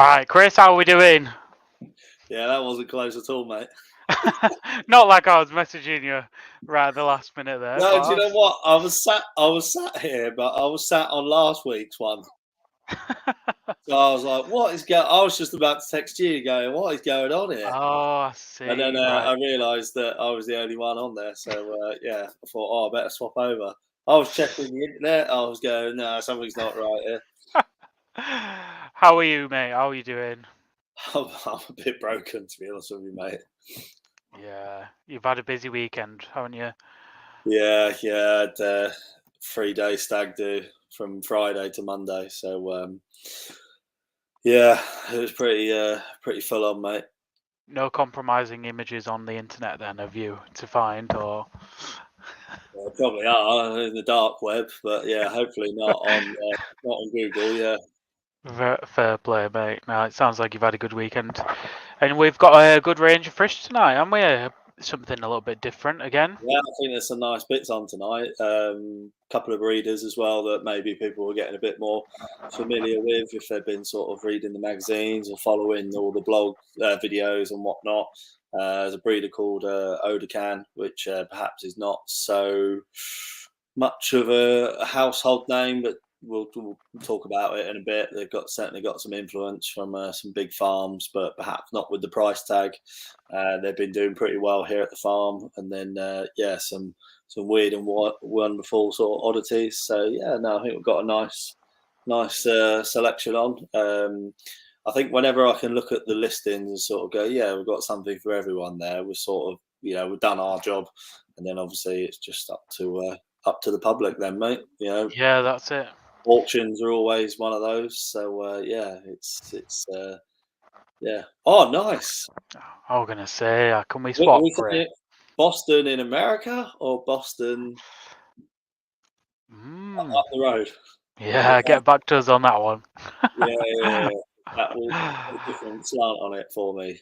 right, Chris, how are we doing? Yeah, that wasn't close at all, mate. Not like I was messaging you right at the last minute there, No, do you but know what? I was sat here, but I was sat on last week's one. So I was like, "What is going?" I was just about to text you, going, "What is going on here?" oh, I And then see. Right. I realised that I was the only one on there. So yeah, I thought, "Oh, I better swap over." I was checking the internet. I was going, "No, something's not right here." How are you, mate? How are you doing? I'm a bit broken, to be honest with you, mate. Yeah, you've had a busy weekend, haven't you? Yeah, yeah. I had 3 day stag do from Friday to Monday. So yeah, it was pretty full on, mate. No compromising images on the internet, then, of you to find, or Well, probably are in the dark web, but yeah, hopefully not on Google. Yeah, fair play, mate. No, it sounds like you've had a good weekend, and we've got a good range of fish tonight, haven't we? Something a little bit different again. yeah. I think there's some nice bits on tonight. Couple of breeders as well that maybe people are getting a bit more familiar with if they've been sort of reading the magazines or following all the blog videos and whatnot. There's a breeder called Odacan, which perhaps is not so much of a household name, but we'll talk about it in a bit. They've certainly got some influence from some big farms, but perhaps not with the price tag. They've been doing pretty well here at the farm, and then yeah, some weird and wonderful sort of oddities. So yeah, no, I think we've got a nice selection on. I think whenever I can look at the listings and sort of go, yeah, we've got something for everyone there. We're sort of, we've done our job, and then obviously it's just up to the public, then, mate. Yeah, that's it. Auctions are always one of those. So yeah, it's yeah. Oh, nice. I was gonna say, can we Are swap we for it? saying Boston in America or Boston Mm. up the road? Yeah, get back to us on that one. Yeah, yeah, yeah. That will put a different slant on it for me.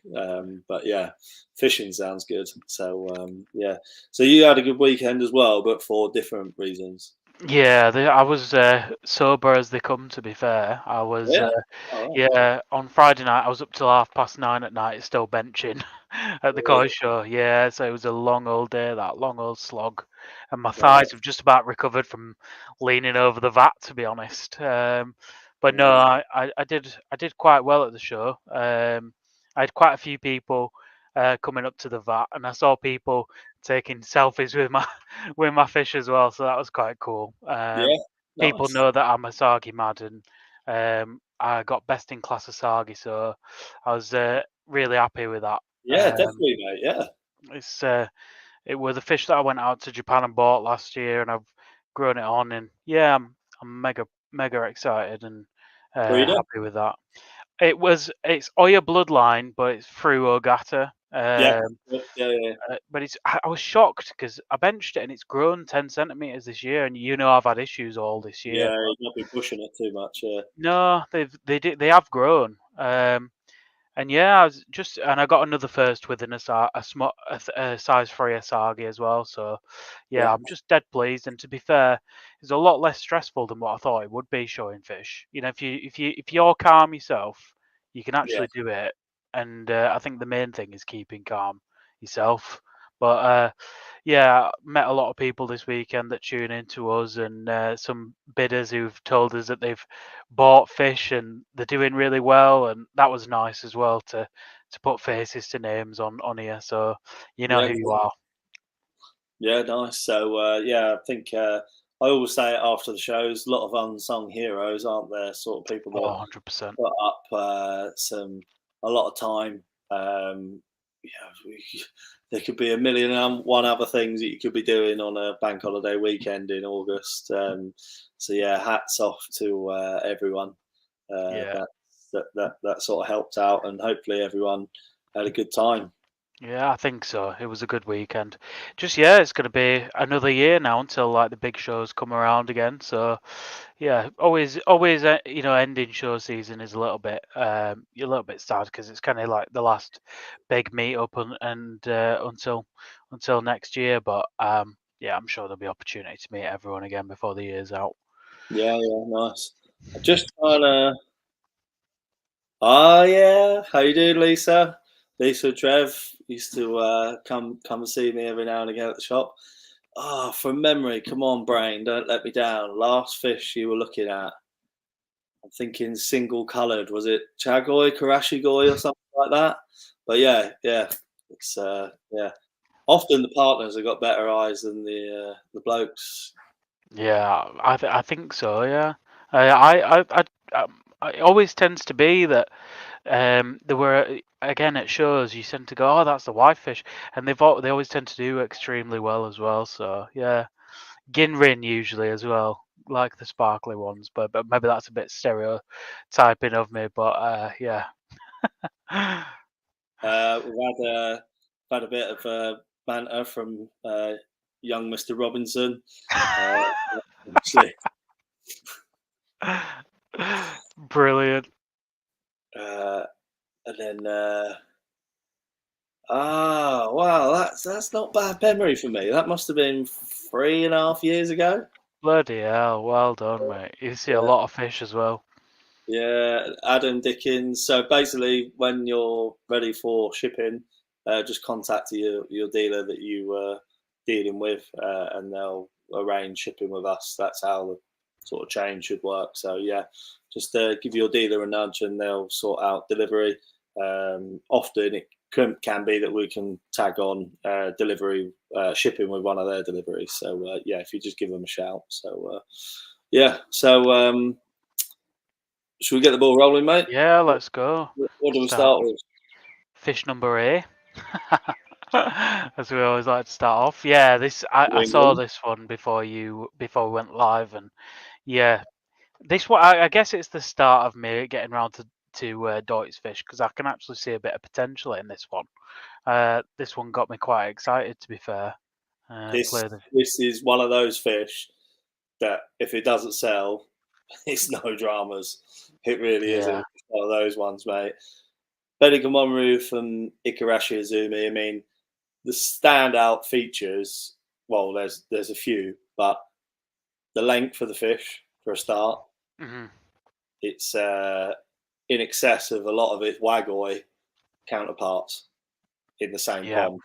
But yeah, fishing sounds good. So yeah. So you had a good weekend as well, but for different reasons. Yeah, I was sober as they come. To be fair, I was Yeah. All right. yeah, on Friday night. I was up till 9:30 at night, still benching at the Really? car show. Yeah, so it was a long old day, that long old slog, and my thighs have Nice. just about recovered from leaning over the vat, to be honest. But no, Nice. I did quite well at the show. I had quite a few people coming up to the vat, and I saw people taking selfies with my with my fish as well, so that was quite cool. Yeah. People Nice. know that I'm a Sagi mad, and I got best in class Asagi, so I was really happy with that. Yeah, definitely, mate. Yeah. It's it was the fish that I went out to Japan and bought last year, and I've grown it on, and yeah, I'm mega excited and Breeder. happy with that. It's Oya bloodline, but it's through Ogata. Yeah. Yeah. Yeah. Yeah. But I was shocked because I benched it and it's grown 10 centimeters this year, and I've had issues all this year. Yeah. You'd not be pushing it too much. Yeah. No, they have grown. And yeah, I got another first within a small a size 3 Asagi as well. So Yeah. yeah, I'm just dead pleased. And to be fair, it's a lot less stressful than what I thought it would be showing fish. If you're calm yourself, you can Yeah. actually do it. And I think the main thing is keeping calm yourself. But yeah, met a lot of people this weekend that tune into us, and some bidders who've told us that they've bought fish and they're doing really well, and that was nice as well to put faces to names on here, so you know Yeah. who you are. Yeah, nice. So yeah, I think I always say it after the shows. A lot of unsung heroes, aren't there? Sort of people Oh, that 100%. put up a lot of time. Yeah, there could be a million and one other things that you could be doing on a bank holiday weekend in August. So yeah, hats off to everyone Yeah. that sort of helped out, and hopefully everyone had a good time. Yeah, I think so. It was a good weekend. Just yeah, it's going to be another year now until like the big shows come around again. So yeah, always ending show season is a little bit sad because it's kind of like the last big meet up and until next year. But yeah, I'm sure there'll be opportunity to meet everyone again before the year's out. Yeah, yeah, nice. I just trying to Oh yeah, how you doing, Lisa? Lisa and Trev used to come and see me every now and again at the shop. Ah, from memory, come on, brain, don't let me down. Last fish you were looking at. I'm thinking single coloured. Was it Chagoi, Karashigoi, or something like that? But yeah, yeah, it's yeah. Often the partners have got better eyes than the blokes. Yeah, I think so. Yeah, it always tends to be that there were again at shows you tend to go, oh, that's the whitefish, and they always tend to do extremely well as well. So yeah, Ginrin usually as well, like the sparkly ones, but maybe that's a bit stereotyping of me. But yeah. We've had a bit of banter from young Mr. Robinson. Obviously, Brilliant. uh, and then wow, that's not bad memory for me. That must have been 3.5 years ago. Bloody hell, well done, mate. You see a Yeah, lot of fish as well. yeah, Adam Dickens. So basically, when you're ready for shipping, just contact your dealer that you were dealing with, and they'll arrange shipping with us. That's how the sort of chain should work. So yeah, just give your dealer a nudge, and they'll sort out delivery. Often it can be that we can tag on delivery shipping with one of their deliveries. So yeah, if you just give them a shout. So yeah, so. Should we get the ball rolling, mate? Yeah, let's go. What do we Start start with? fish number A. As we always like to start off. Yeah, I New saw England. this one before we went live, and yeah, this one I guess it's the start of me getting around to Deutsch fish because I can actually see a bit of potential in this one. This one got me quite excited, to be fair. This Play the this is one of those fish that if it doesn't sell, it's no dramas. It really isn't. yeah. It's one of those ones, mate. Benigamonru from Ikarashi Azumi. I mean, the standout features. Well, there's a few, but the length of the fish for a start. Hmm. It's in excess of a lot of its Wagoi counterparts in the same Yeah. pond.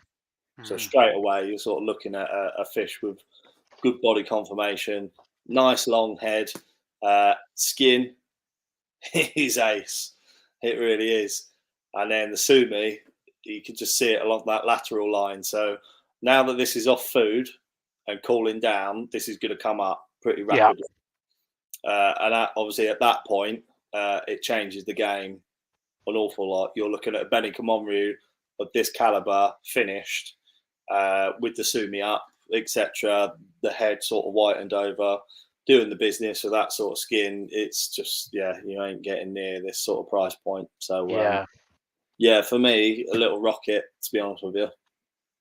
So Hmm. straight away, you're sort of looking at a fish with good body conformation, nice long head, skin is ace. It really is. And then the sumi, you can just see it along that lateral line. So now that this is off food and cooling down, this is going to come up pretty Yeah. rapidly. Obviously at that point, it changes the game an awful lot. You're looking at a Benny Kamonryu of this caliber finished with the sumi up, etc. The head sort of whitened over, doing the business with that sort of skin. It's just yeah, you ain't getting near this sort of price point. So Yeah. yeah, for me, a little rocket to be honest with you.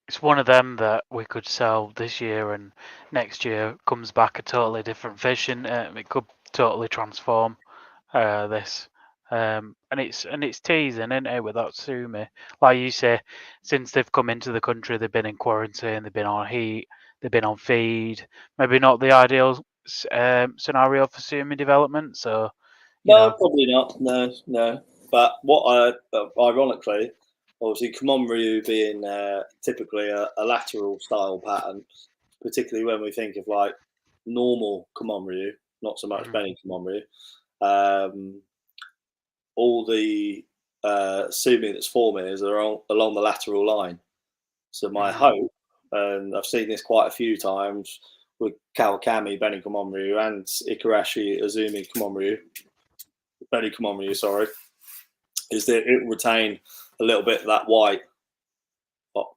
It's one of them that we could sell this year and next year comes back a totally different fish, and it could totally transform this. And it's teasing, isn't it, with that sumi? Like you say, since they've come into the country, they've been in quarantine, they've been on heat, they've been on feed. Maybe not the ideal scenario for sumi development. So, you No, know, probably not. No, no. But what ironically, obviously, Kamonryu being typically a lateral style pattern, particularly when we think of like normal Kamonryu, not so much mhm, Benny Kamonryu. Um, all the sumi that's forming is along the lateral line. So my mhm, hope, and I've seen this quite a few times with Kawakami, Benny Kamonryu, and Ikarashi Azumi Kamonryu, Benny Kamonryu, sorry, is that it will retain a little bit of that white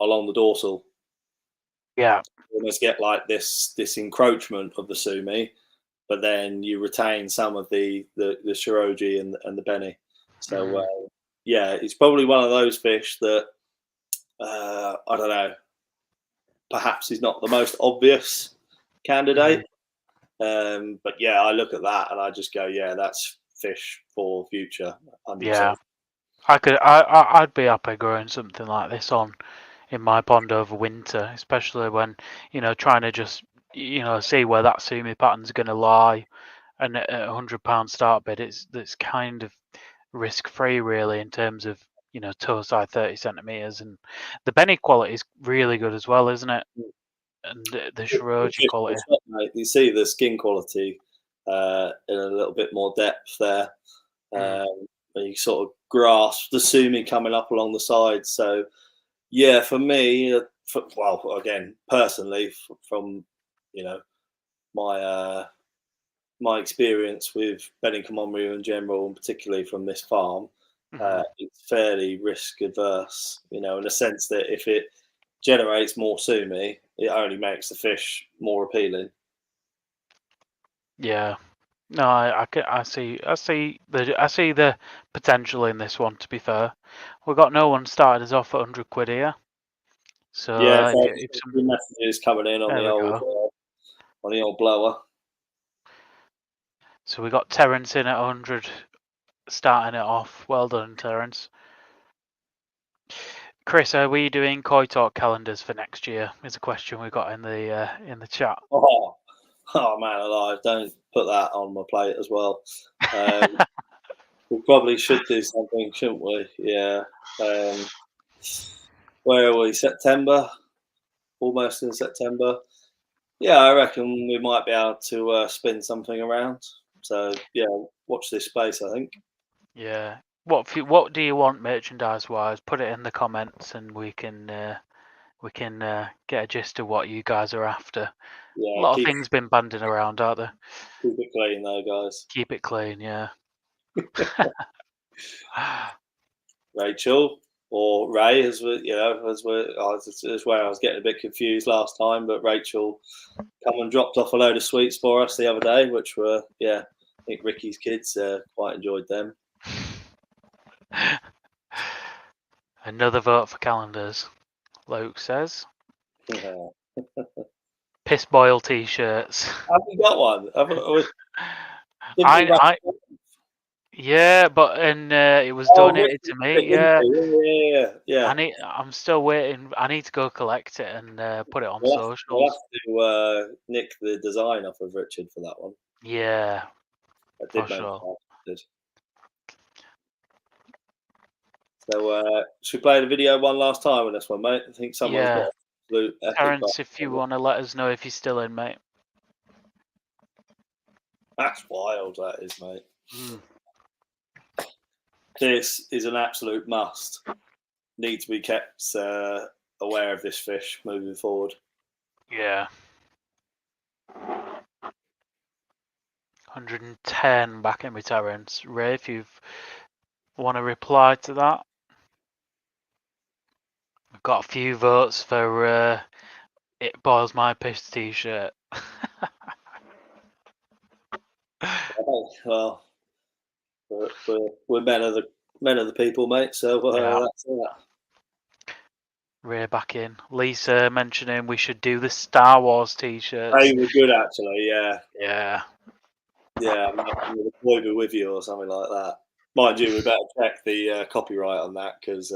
along the dorsal. yeah, You almost get like this encroachment of the sumi, but then you retain some of the shiroji and the Benny. So mhm, yeah, it's probably one of those fish that I don't know. Perhaps is not the most obvious mhm. candidate, but yeah, I look at that and I just go, yeah, that's fish for future, 100%. Yeah. I'd be happy growing something like this on in my pond over winter, especially when, trying to just, see where that sumi pattern's going to lie. And at £100 start bid, it's kind of risk-free really in terms of toe size 30 centimeters, and the Benny quality is really good as well, isn't it? And the Shiroji quality. Mate. You see the skin quality in a little bit more depth there. And you sort of grasp the sumi coming up along the sides. So, yeah, for me, well, again, personally, from my my experience with bedding Komomryu in general, and particularly from this farm, it's fairly risk adverse. In the sense that if it generates more sumi, it only makes the fish more appealing. Yeah. No, I see the potential in this one. To be fair, we've got no one started us off at 100 quid here. So Yeah, so if some, the messages coming in on there we go. on the old blower. So we got Terence in at 100, starting it off. Well done, Terence. Chris, are we doing Koi Talk calendars for next year? Is a question we got in the chat. Oh man alive! Don't put that on my plate as well. We probably should do something, shouldn't we? Yeah. Where are we? September, almost in September. Yeah, I reckon we might be able to spin something around. So yeah, watch this space. I think. Yeah. What do you want merchandise wise? Put it in the comments, and we can get a gist of what you guys are after. Yeah, A lot of things been banding around, aren't there? keep it clean though, guys. Keep it clean, yeah. Rachel or Ray, as as where I was getting a bit confused last time. But Rachel come and dropped off a load of sweets for us the other day, which were I think Ricky's kids quite enjoyed them. Another vote for calendars, Luke says. Yeah. Piss boil t-shirts. Have you got one? Yeah, but it was donated to me. Yeah. I'm still waiting. I need to go collect it and put it on We'll socials. have to nick the design off of Richard for that one. Yeah, I did for sure. So should we play the video one last time on this one, mate? I think someone's got absolute epic. Terence, if you want to let us know if you're still in, mate. That's wild, that is, mate. This is an absolute must. Need to be kept aware of this fish moving forward. Yeah. 110 back in with Terence. Ray, if you want to reply to that. I've got a few votes for It Boils My Piss t-shirt. Well, we're men of the people, mate. So that's that. Ray back in. Lisa mentioning we should do the Star Wars t-shirts. They were good, actually. Yeah. Yeah. The boy be with you or something like that. Mind you, we better check the copyright on that because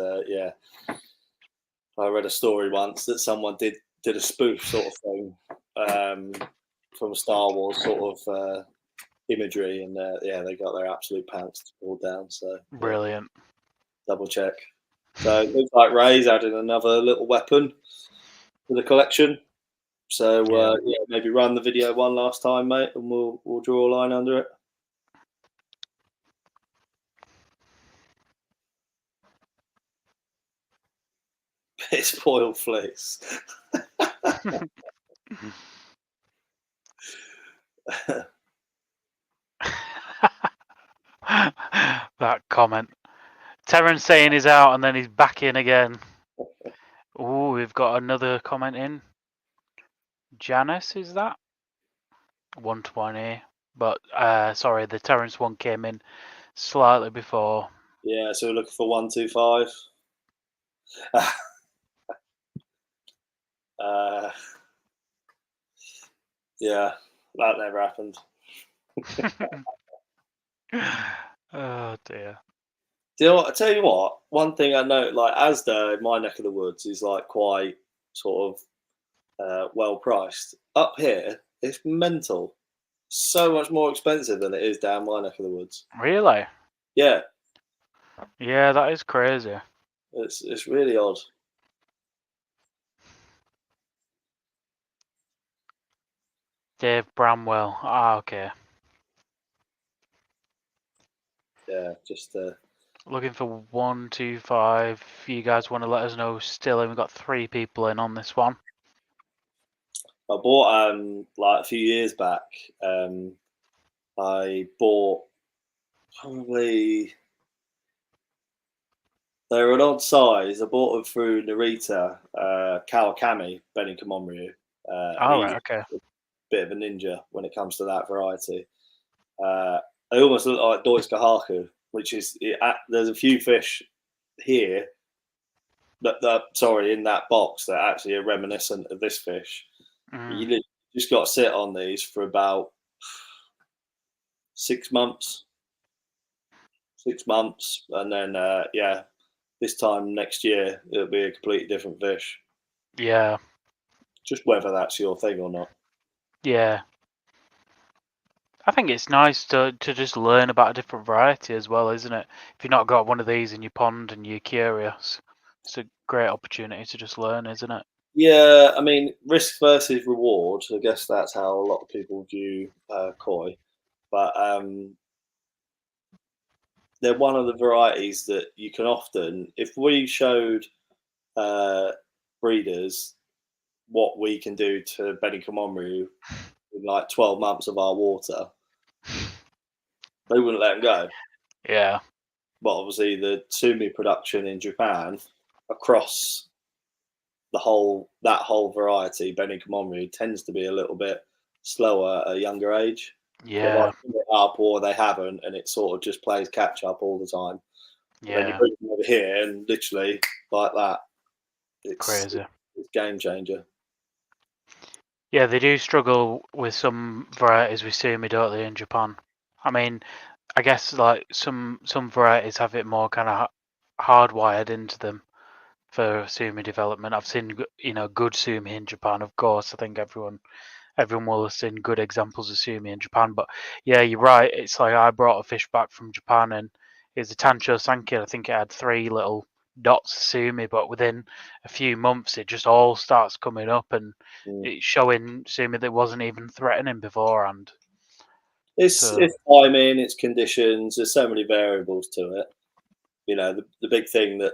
I read a story once that someone did a spoof sort of thing from Star Wars sort of imagery, and they got their absolute pants pulled down. So brilliant. Double check. So it looks like Ray's added another little weapon to the collection. So maybe run the video one last time, mate, and we'll draw a line under it. Piss boil fleece. That comment. Terence saying he's out and then he's back in again. Ooh, we've got another comment in. Janice, is that? 120. But sorry, the Terence one came in slightly before. Yeah, so we're looking for 125. Yeah, that never happened. Oh dear. Do you know what? I tell you what. One thing I know, like Asda in my neck of the woods, is like quite sort of well priced. Up here, it's mental. So much more expensive than it is down my neck of the woods. Really? Yeah. Yeah, that is crazy. It's really odd. Dave Bramwell. Ah, okay. Yeah, just Looking for 125. If you guys want to let us know still, and we've got 3 people in on this one. I bought like a few years back. I bought probably they were an odd size. I bought them through Narita Kawakami Benny Komomryu. All He's right, okay. a bit of a ninja when it comes to that variety. Uh, they almost look like Deutsch Kohaku, which is there's a few fish here that sorry in that box that actually are reminiscent of this fish. Mm. You just got to sit on these for about 6 months, 6 months, and then yeah, this time next year it'll be a completely different fish. Yeah, Just whether that's your thing or not. yeah. I think it's nice to just learn about a different variety as well, isn't it? If you've not got one of these in your pond and you're curious, it's a great opportunity to just learn, isn't it? Yeah, I mean, risk versus reward. I guess that's how a lot of people view koi. But they're one of the varieties that you can often, if we showed uh, breeders what we can do to Benny Komomru in like 12 months of our water, they wouldn't let them go. Yeah, But obviously, the sumi production in Japan across that whole variety, Benny Komomru, tends to be a little bit slower at a younger age. They've yeah, either put it up or they haven't, and it sort of just plays catch up all the time. And then you yeah. bring them over here, and literally like that, it's Crazy. it's game changer. Yeah, they do struggle with some varieties with sumi, don't they, in Japan? I mean, I guess like some varieties have it more kind of hardwired into them for sumi development. I've seen good sumi in Japan, of course. I think everyone will have seen good examples of sumi in Japan. But yeah, you're right. It's like I brought a fish back from Japan and it's a Tancho Sanki. I think it had 3 little dots of sumi, but within a few months it just all starts coming up and Mm. it's showing sumi that wasn't even threatening beforehand. So It's timing, it's conditions. There's so many variables to it. You know, the big thing that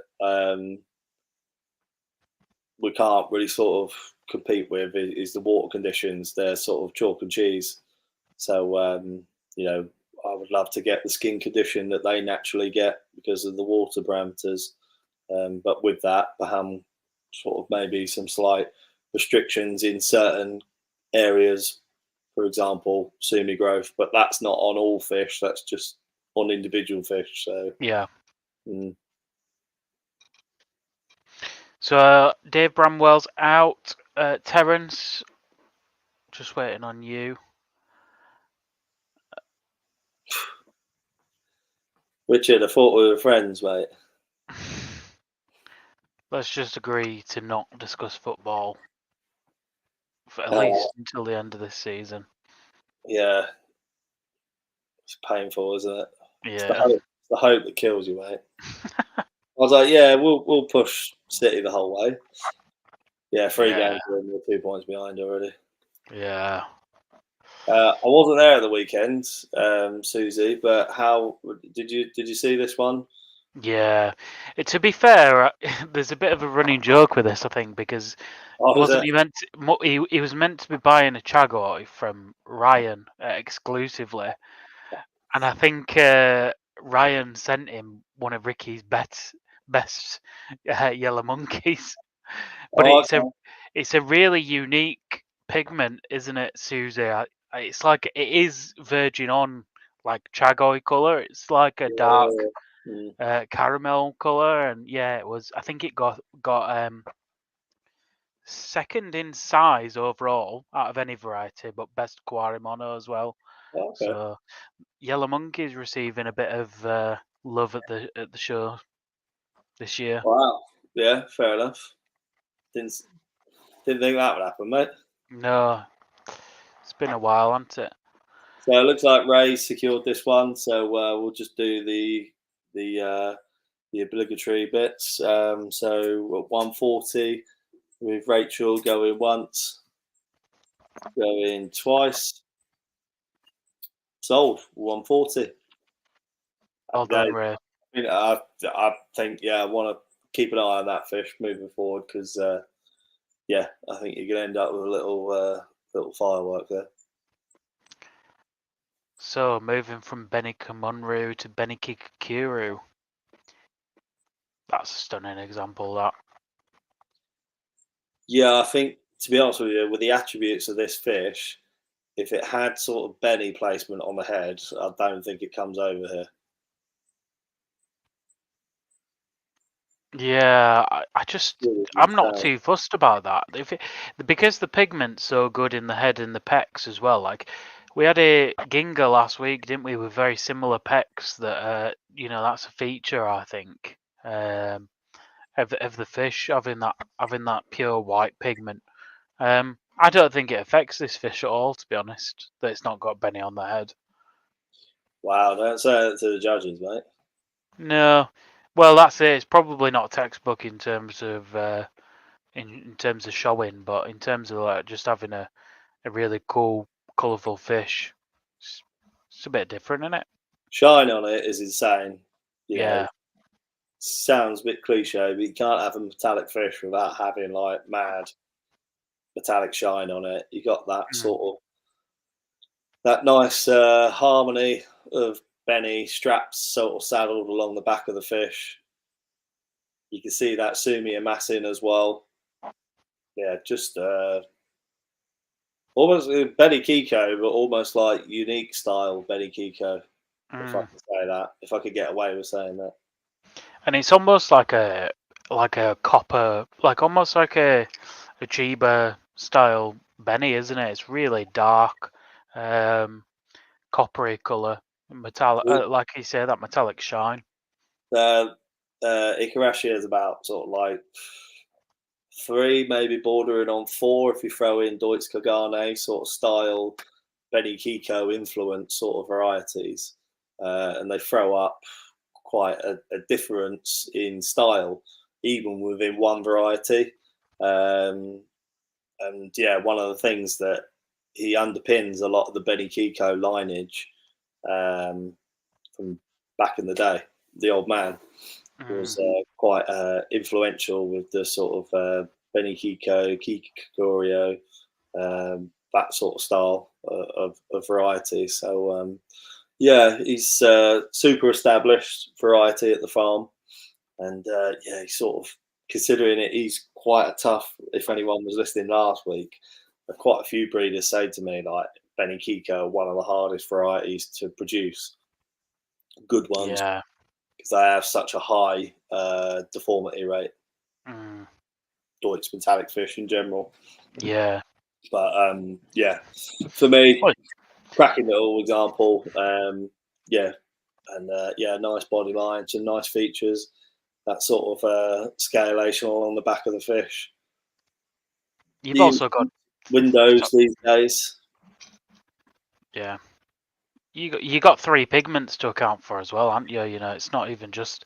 we can't really sort of compete with is the water conditions. They're sort of chalk and cheese. So you know, I would love to get the skin condition that they naturally get because of the water parameters. But with that, sort of maybe some slight restrictions in certain areas, for example, sumi growth. But that's not on all fish. That's just on individual fish. So yeah. mm. So Dave Bramwell's out. Terence, just waiting on you. Richard, I thought we were friends, mate. Let's just agree to not discuss football for at Uh, least until the end of this season. yeah, it's painful, isn't it? It's the Yeah. hope. It's the hope that kills you, mate. I was like, yeah, we'll push City the whole way. Yeah, 3 games Yeah. in, we're 2 points behind already. Yeah. I wasn't there at the weekend, Susie, but how did you see this one? Yeah. To be fair, there's a bit of a running joke with this, I think, because Oh, was wasn't it? he meant he was meant to be buying a Chagoi from Ryan exclusively, and I think Ryan sent him one of Ricky's best yellow monkeys. But Oh, okay. it's a really unique pigment, isn't it, Susie? It's like it is virgin on like Chagoi color. It's like a dark Yeah. Mm. caramel color, and yeah, it was. I think it got second in size overall out of any variety, but best Quarimono as well. Oh, okay. So Yellow Monkey's receiving a bit of love at the show this year. Wow. Yeah, fair enough. Didn't didn't think that would happen, mate. No, it's been a while, hasn't it? So it looks like Ray secured this one. So we'll just do the the obligatory bits. So at 140 with Rachel going once, going twice, sold 140. Well Happy done, days. Ray. I mean, I think I want to keep an eye on that fish moving forward because I think you're gonna end up with a little firework there. So moving from Benikamonru to Benikikuru. That's a stunning example. That. Yeah, I think to be honest with you, with the attributes of this fish, if it had sort of Benny placement on the head, I don't think it comes over here. Yeah, Really I'm not insane. too fussed about that. Because the pigment's so good in the head and the pecs as well. Like we had a Ginga last week, didn't we, with very similar pecs that that's a feature, I think. Of the fish having that pure white pigment. I don't think it affects this fish at all, to be honest, that it's not got Benny on the head. Wow, don't say that to the judges, mate. No. Well, that's it. It's probably not textbook in terms of in terms of showing, but in terms of like just having a really cool, colourful fish, it's a bit different, isn't it? Shine on it is insane. You know, Yeah. sounds a bit cliche, but you can't have a metallic fish without having like mad metallic shine on it. You got that Mm. sort of that nice harmony of Benny straps sort of saddled along the back of the fish. You can see that sumi amassing as well. Yeah, just almost Benny Kiko, but almost like unique style Benny Kiko. If I Mm. can say that, if I could get away with saying that. And it's almost like a copper, like almost like a Chiba style Benny, isn't it? It's really dark, coppery colour, metallic, like you say, that metallic shine. Uh, Ikarashi is about sort of like 3, maybe bordering on 4 if you throw in Deutsch Kagane sort of style, Benny Kiko influence sort of varieties. And they throw up quite a difference in style, even within one variety. And yeah, one of the things that he underpins a lot of the Benny Kiko lineage from back in the day. The old man was quite influential with the sort of Benny Kiko, Kikorio, that sort of style of variety. So yeah, he's super established variety at the farm, and yeah, he's sort of considering it. He's quite a tough. If anyone was listening last week, quite a few breeders say to me like Benny Kiko, one of the hardest varieties to produce. Good ones Yeah. because they have such a high deformity rate. Mm. Deutsch metallic fish in general. Yeah. But yeah, for me, Well, cracking little example. Yeah, and yeah, nice body line, some nice features. That sort of scalation along the back of the fish. you've The also got, windows these days. yeah. You got 3 pigments to account for as well, haven't you? You know, it's not even just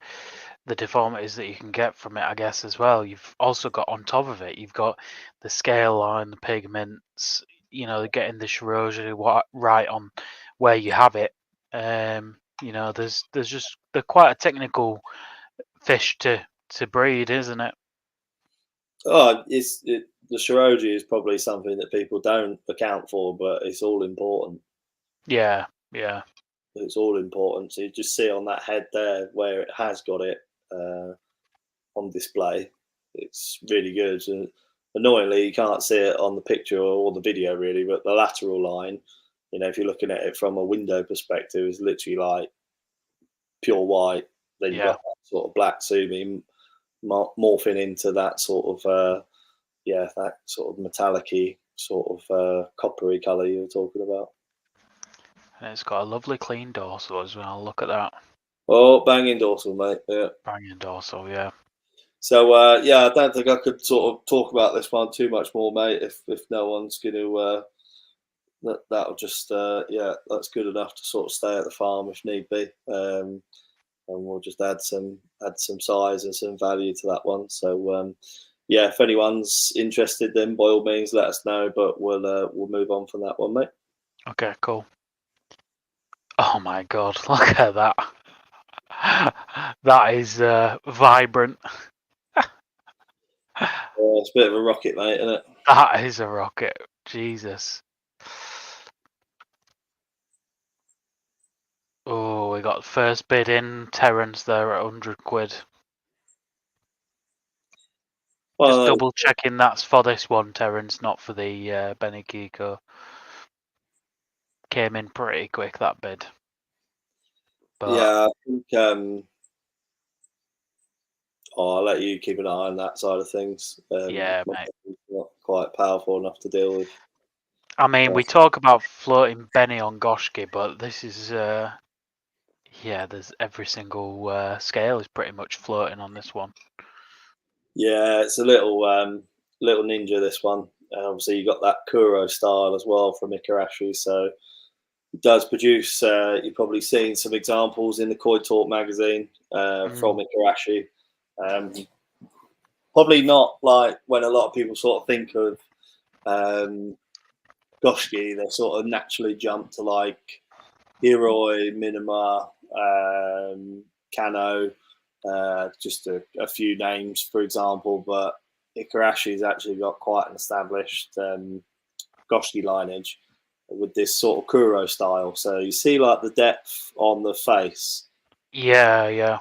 the deformities that you can get from it, I guess, as well. You've also got on top of it, you've got the scale line, the pigments, getting the Shiroji right on where you have it. They're quite a technical fish to breed, isn't it? Oh, the Shiroji is probably something that people don't account for, but it's all important. Yeah, yeah. It's all important. So you just see on that head there where it has got it on display. It's really good. And annoyingly, you can't see it on the picture or the video really, but the lateral line, if you're looking at it from a window perspective, is literally like pure white. Then you've Yeah. got that sort of black sumi morphing into that sort of that sort of metallic-y, sort of coppery colour you were talking about. And it's got a lovely clean dorsal as well. Look at that. Oh, banging dorsal, mate. Yeah. Banging dorsal, yeah. So yeah, I don't think I could sort of talk about this one too much more, mate. If no one's going to, that'll just yeah, that's good enough to sort of stay at the farm if need be. and we'll just add some size and some value to that one. So yeah, if anyone's interested, then by all means let us know. But we'll move on from that one, mate. Okay, cool. Oh my god, look at that. That is vibrant. It's a bit of a rocket, mate, isn't it? That is a rocket. Jesus. Oh, we got first bid in Terrence there at 100 quid. Just Well, double checking that's for this one, Terrence, not for the Benny Kiko. Came in pretty quick, that bid. But yeah, I think I'll let you keep an eye on that side of things. yeah, My mate. phone's not quite powerful enough to deal with. I mean, we talk about floating Benny on Goshki, but this is, yeah, there's every single scale is pretty much floating on this one. Yeah, it's a little little ninja, this one. Obviously, you got that Kuro style as well from Ikarashi, so it does produce. You've probably seen some examples in the Koi Talk magazine from Ikarashi. Um, Probably not like when a lot of people sort of think of Goshki, they sort of naturally jump to like Hiroi, Minima, Kano, just a few names, for example. But Ikarashi's actually got quite an established Goshki lineage with this sort of Kuro style. So you see like the depth on the face. Yeah, yeah.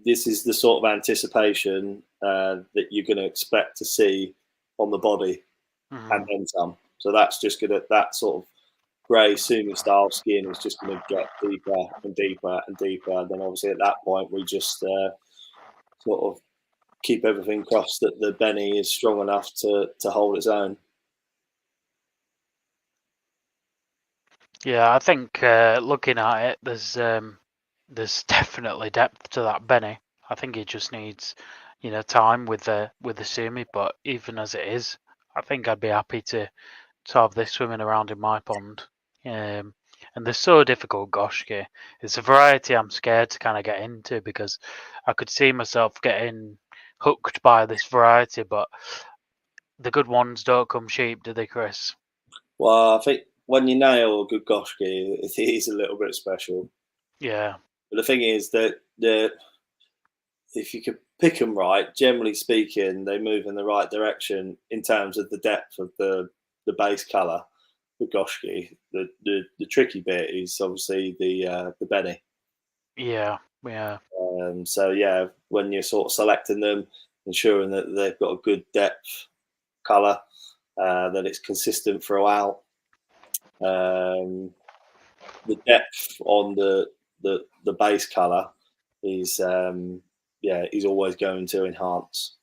This is the sort of anticipation that you're going to expect to see on the body and then some. So that's just going to, that sort of grey sumi style skin is just going to get deeper and deeper and deeper. And then obviously at that point we just sort of keep everything crossed that the Benny is strong enough to hold its own. Yeah, I think looking at it, there's definitely depth to that Benny. I think he just needs, time with the Sumi. But even as it is, I think I'd be happy to have this swimming around in my pond. And they're so difficult, Goshki. It's a variety I'm scared to kind of get into because I could see myself getting hooked by this variety, but the good ones don't come cheap, do they, Chris? Well, I think when you nail a good Goshki, it is a little bit special. Yeah. But the thing is that if you could pick them right, generally speaking, they move in the right direction in terms of the depth of the base color. The Goshki, the tricky bit is obviously the Benny. Yeah, yeah, So yeah, when you're sort of selecting them, ensuring that they've got a good depth color, that it's consistent throughout. The depth on the base color is is always going to enhance.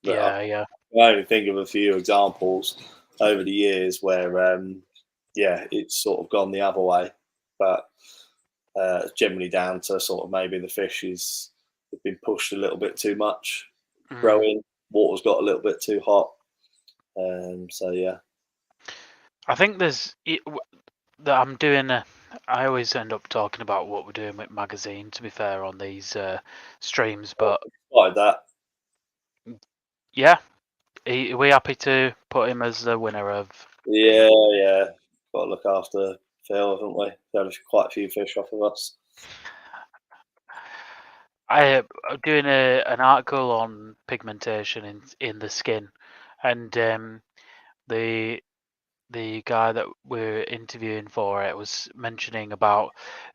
But yeah, yeah. I only think of a few examples over the years where it's sort of gone the other way, but generally down to sort of maybe the fish is been pushed a little bit too much growing, water's got a little bit too hot. So yeah. I think that I'm doing. I always end up talking about what we're doing with magazine. To be fair, on these streams, but Like that. yeah, are we happy to put him as the winner of? Yeah, yeah. Got to look after Phil, haven't we? Had quite a few fish off of us. I'm doing an article on pigmentation in the skin, and the guy that we're interviewing for it was mentioning about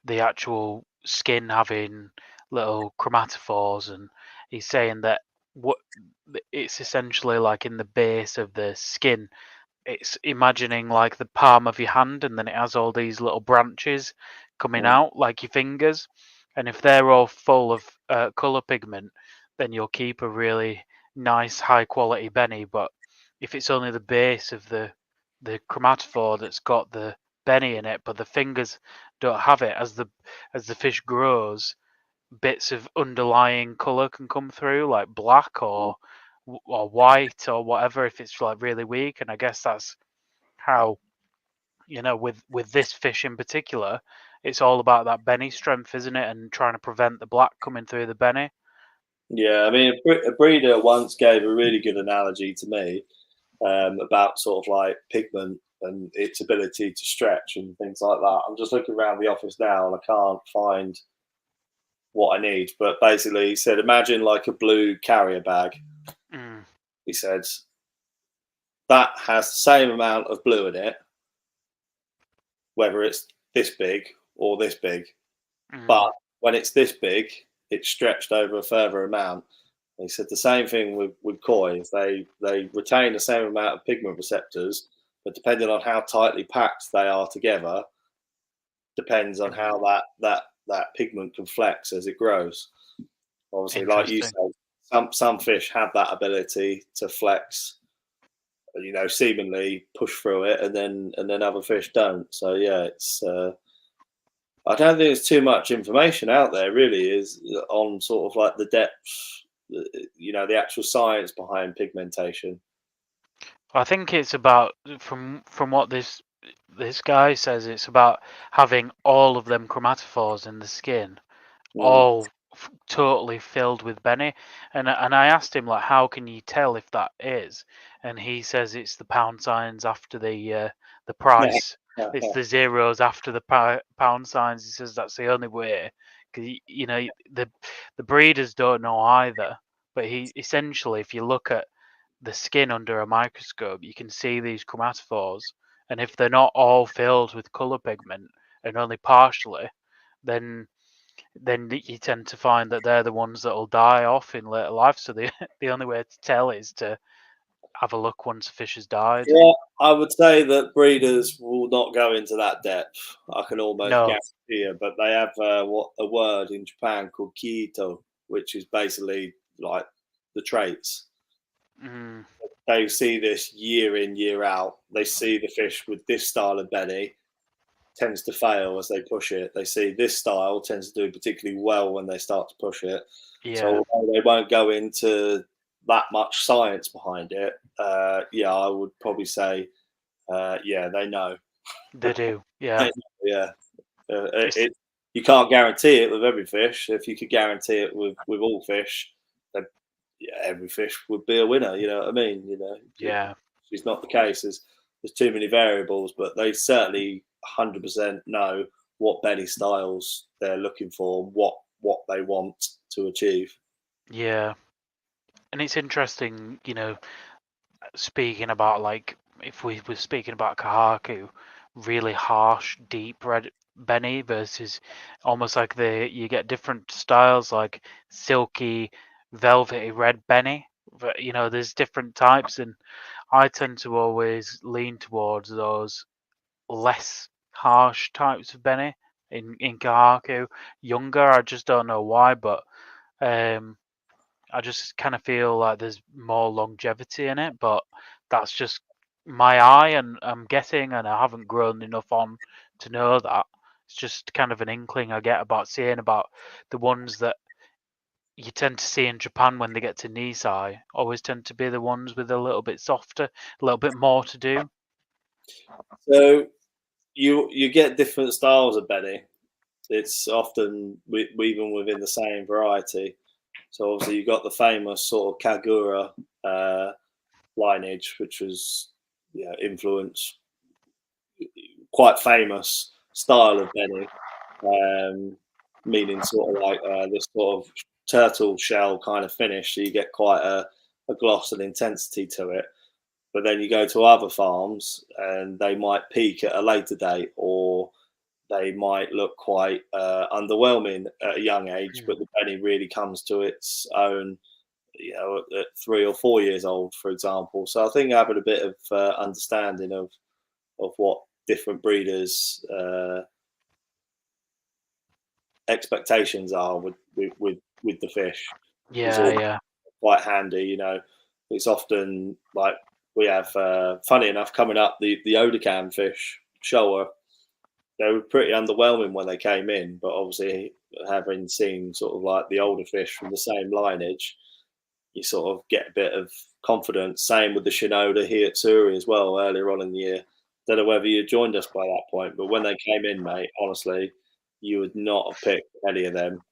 the actual skin having little chromatophores, and he's saying that what it's essentially like in the base of the skin. It's imagining like the palm of your hand, and then it has all these little branches coming out like your fingers. And if they're all full of color pigment, then you'll keep a really nice, high quality Benny. But if it's only the base of the chromatophore that's got the Benny in it, but the fingers don't have it, as the fish grows, bits of underlying color can come through, like black or white or whatever, if it's like really weak. And I guess that's how, with this fish in particular, it's all about that Benny strength, isn't it? And trying to prevent the black coming through the Benny. Yeah, I mean, a breeder once gave a really good analogy to me about sort of like pigment and its ability to stretch and things like that. I'm just looking around the office now and I can't find what I need. But basically, he said, imagine like a blue carrier bag. Mm, He said that has the same amount of blue in it, whether it's this big or this big. mm, But when it's this big, it's stretched over a further amount. He said the same thing with koi. They retain the same amount of pigment receptors, but depending on how tightly packed they are together, depends on mm. how that pigment can flex as it grows. Obviously, like you Interesting. said, some fish have that ability to flex, seemingly push through it, and then other fish don't. So yeah, it's. I don't think there's too much information out there, really, is on sort of like the depth, the actual science behind pigmentation. I think it's about from what this guy says. It's about having all of them chromatophores in the skin, Mm. all totally filled with Benny. And I asked him like, how can you tell if that is? And he says it's the pound signs after the price. It's the zeros after the pound signs. He says that's the only way. Because the breeders don't know either. But he essentially, if you look at the skin under a microscope, you can see these chromatophores, and if they're not all filled with color pigment and only partially, then you tend to find that they're the ones that will die off in later life. So the the only way to tell is to have a look once a fish has died. Yeah, I would say that breeders will not go into that depth. I can almost No. guarantee it. But they have what a word in Japan called kiito, which is basically like the traits. Mm, They see this year in, year out. They see the fish with this style of belly tends to fail as they push it. They see this style tends to do particularly well when they start to push it. yeah, So although they won't go into that much science behind it, yeah, I would probably say, yeah, they know. they do. They Yeah, know, yeah, it's you can't guarantee it with every fish. If you could guarantee it with all fish, then yeah, every fish would be a winner. You know what I mean? yeah, It's not the case. There's too many variables, but they certainly 100% know what belly styles they're looking for, what they want to achieve. yeah. And it's interesting, speaking about like if we were speaking about Kohaku, really harsh, deep red Benny versus almost like you get different styles like silky, velvety red Benny. But there's different types, and I tend to always lean towards those less harsh types of Benny in Kohaku. Younger, I just don't know why, but um I just kind of feel like there's more longevity in it, but that's just my eye, and I'm guessing, and I haven't grown enough on to know that. It's just kind of an inkling I get about seeing about the ones that you tend to see in Japan when they get to Nisai, always tend to be the ones with a little bit softer, a little bit more to do. So you get different styles of belly. It's often even within the same variety. So obviously you've got the famous sort of Kagura lineage, which was influenced quite famous style of Benny, meaning sort of like this sort of turtle shell kind of finish. So you get quite a gloss and intensity to it. But then you go to other farms and they might peak at a later date, or they might look quite underwhelming at a young age. Mm. But the Benny really comes to its own, at 3 or 4 years old, for example. So I think having a bit of understanding of what different breeders' expectations are with the fish is Yeah, all yeah. quite handy. It's often like we have, funny enough, coming up the Odacan fish shower. They were pretty underwhelming when they came in, but obviously having seen sort of like the older fish from the same lineage, you sort of get a bit of confidence. Same with the Shinoda Utsuri as well earlier on in the year. Don't know whether you joined us by that point, but when they came in, mate, honestly, you would not have picked any of them.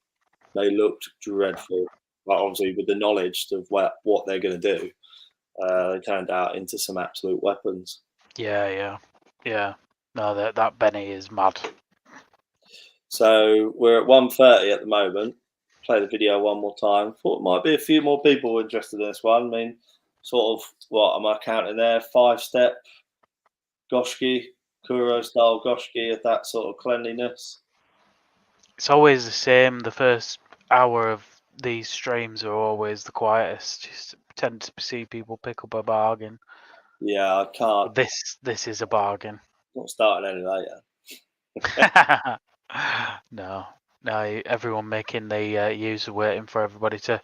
They looked dreadful. Like obviously, with the knowledge of what they're going to do, they turned out into some absolute weapons. Yeah. No, that Benny is mad. So we're at 1:30 at the moment. Play the video one more time. Thought there might be a few more people interested in this one. I mean, sort of what am I counting there? 5-step Goshki, Kuro style Goshki of that sort of cleanliness. It's always the same. The first hour of these streams are always the quietest. Just tend to see people pick up a bargain. Yeah, I can't. But this is a bargain. Not starting any later. No, everyone making the user waiting for everybody to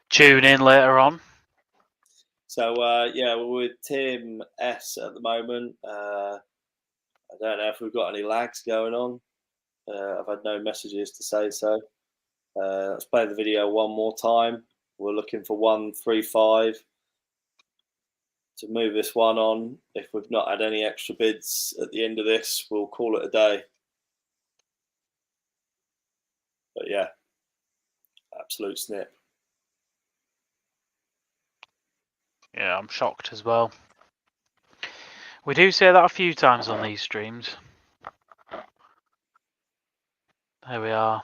tune in later on. So yeah, we're with Tim S at the moment. I don't know if we've got any lags going on. I've had no messages to say so. Let's play the video one more time. We're looking for 135 to move this one on. If we've not had any extra bids at the end of this, we'll call it a day. But yeah, absolute snip. Yeah, I'm shocked as well. We do say that a few times on these streams. There we are.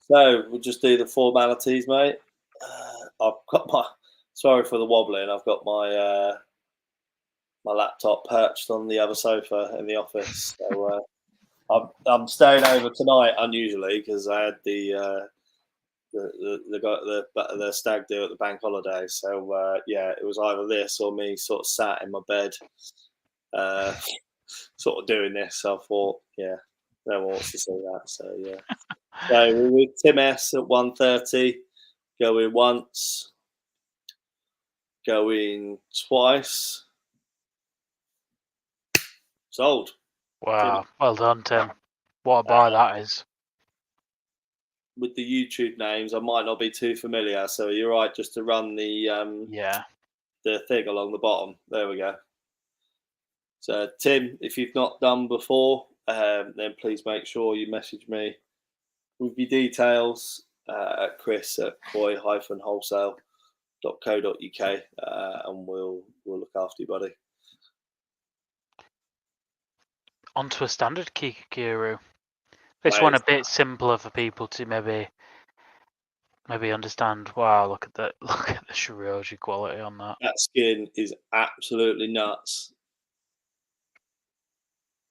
So we'll just do the formalities, mate. I've got my. Sorry for the wobbling. I've got my my laptop perched on the other sofa in the office. So I'm staying over tonight unusually because I had the stag do at the bank holiday. So yeah, it was either this or me sort of sat in my bed, sort of doing this. So I thought, yeah, no one wants to see that. So yeah. So we're with Tim S at 1:30. Going once. Going twice. Sold. Wow, well done, Tim. What a buy that is. With the YouTube names, I might not be too familiar, so you're right just to run Yeah. the thing along the bottom. There we go. So Tim, if you've not done before, then please make sure you message me with your details at Chris at koi-wholesale.co.uk, and we'll look after you, buddy. Onto a standard Kikakuru. This one a bit simpler for people to maybe understand. Wow, look at the Shiroji quality on that. That skin is absolutely nuts.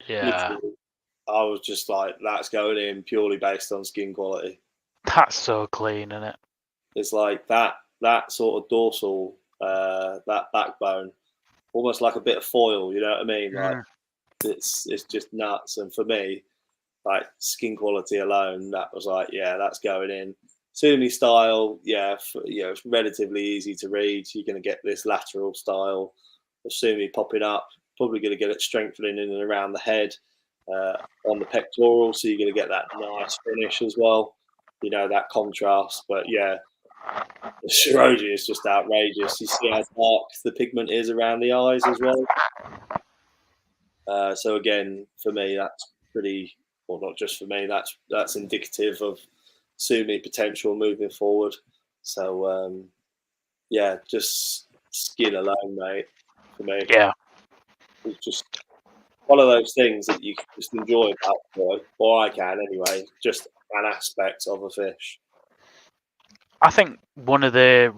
Yeah. Literally, I was just like, that's going in purely based on skin quality. That's so clean, isn't it? It's like that sort of dorsal, that backbone, almost like a bit of foil. You know what I mean? Like it's just nuts. And for me, like skin quality alone, that was like, yeah, that's going in. Sumi style, yeah, it's relatively easy to read. You're going to get this lateral style of Sumi popping up. Probably going to get it strengthening in and around the head, on the pectoral, so you're going to get that nice finish as well. You know, that contrast. But yeah, the Shiroji is just outrageous. You see how dark the pigment is around the eyes as well. So again, for me, that's pretty. Well, not just for me. That's indicative of Sumi potential moving forward. So yeah, just skin alone, mate. For me, Yeah, it's just one of those things that you can just enjoy about koi, or I can anyway. Just an aspect of a fish. I think one of the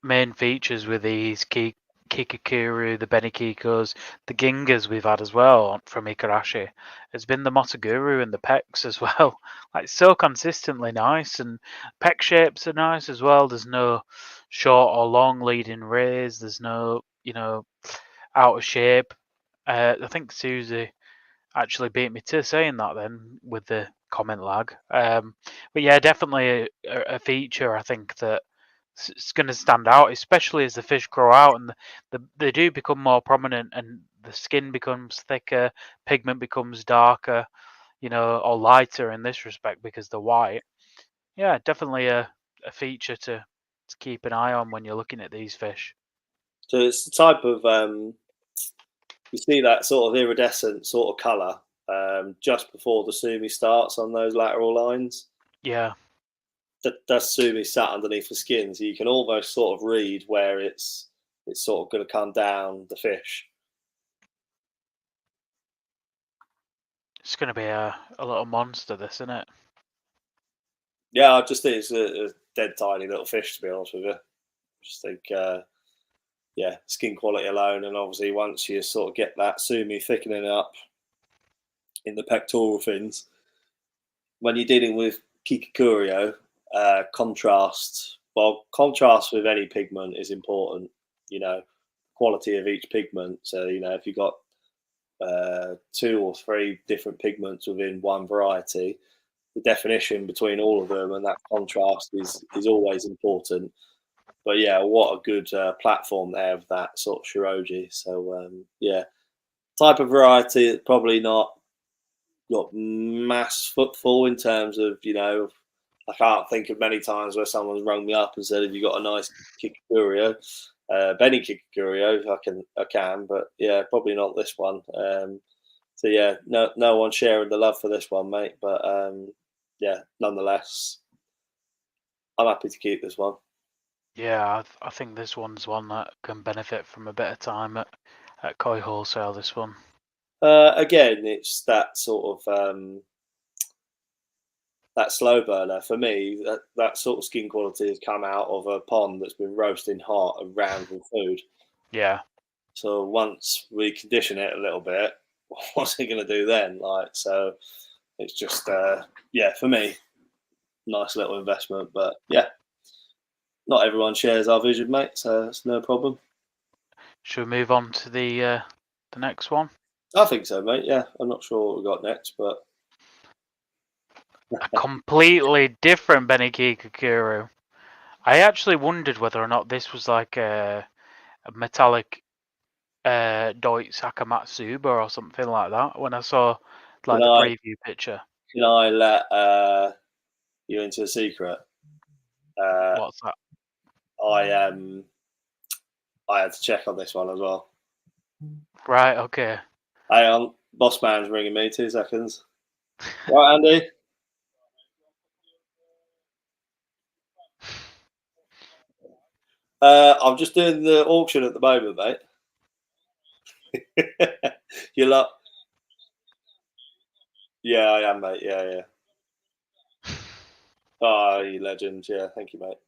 main features with these Kikakuru, the Benikikos, the Gingas we've had as well from Ikarashi has been the Motoguru and the pecs as well. Like so consistently nice, and pec shapes are nice as well. There's no short or long leading rays. There's no out of shape. I think Susie actually beat me to saying that then with the comment lag. But yeah, definitely a feature I think that it's going to stand out, especially as the fish grow out and they do become more prominent and the skin becomes thicker, pigment becomes darker, or lighter in this respect because they're white. Yeah, definitely a feature to keep an eye on when you're looking at these fish. So it's the type of you see that sort of iridescent sort of colour. just before the sumi starts on those lateral lines. Yeah. That's sumi sat underneath the skin, so you can almost sort of read where it's sort of going to come down the fish. It's going to be a little monster, this, isn't it? Yeah, I just think it's a dead tiny little fish, to be honest with you. Just think, yeah, skin quality alone, and obviously once you sort of get that sumi thickening up in the pectoral fins, when you're dealing with kikukurio, contrast. Well, contrast with any pigment is important. You know, quality of each pigment. So you know, if you've got 2 or 3 different pigments within one variety, the definition between all of them and that contrast is always important. But yeah, what a good platform they have, that sort of shiroji. So yeah, type of variety probably not got mass footfall in terms of, you know, I can't think of many times where someone's rung me up and said, "Have you got a nice kikukurio?" Benny kikukurio, I can, but yeah, probably not this one. So yeah, no one sharing the love for this one, mate. But yeah, nonetheless, I'm happy to keep this one. Yeah, I think this one's one that can benefit from a bit of time at Koi Wholesale, this one. Again, it's that sort of that slow burner for me. That sort of skin quality has come out of a pond that's been roasting hot around with food. Yeah. So once we condition it a little bit, what's it going to do then? Like, so it's just, yeah, for me, nice little investment. But yeah, not everyone shares our vision, mate. So it's no problem. Should we move on to the next one? I think so, mate. Yeah, I'm not sure what we got next, but A completely different Beniki Kakuru. I actually wondered whether or not this was like a metallic Deutz Akamatsuba or something like that when I saw can like the I preview picture. can I let you into a secret? What's that? I had to check on this one as well. Right, okay. Hang on, boss man's ringing me. 2 seconds. Right, Andy. I'm just doing the auction at the moment, mate. You lot. Yeah, I am, mate. Yeah, yeah. Oh, you legend. Yeah, thank you, mate.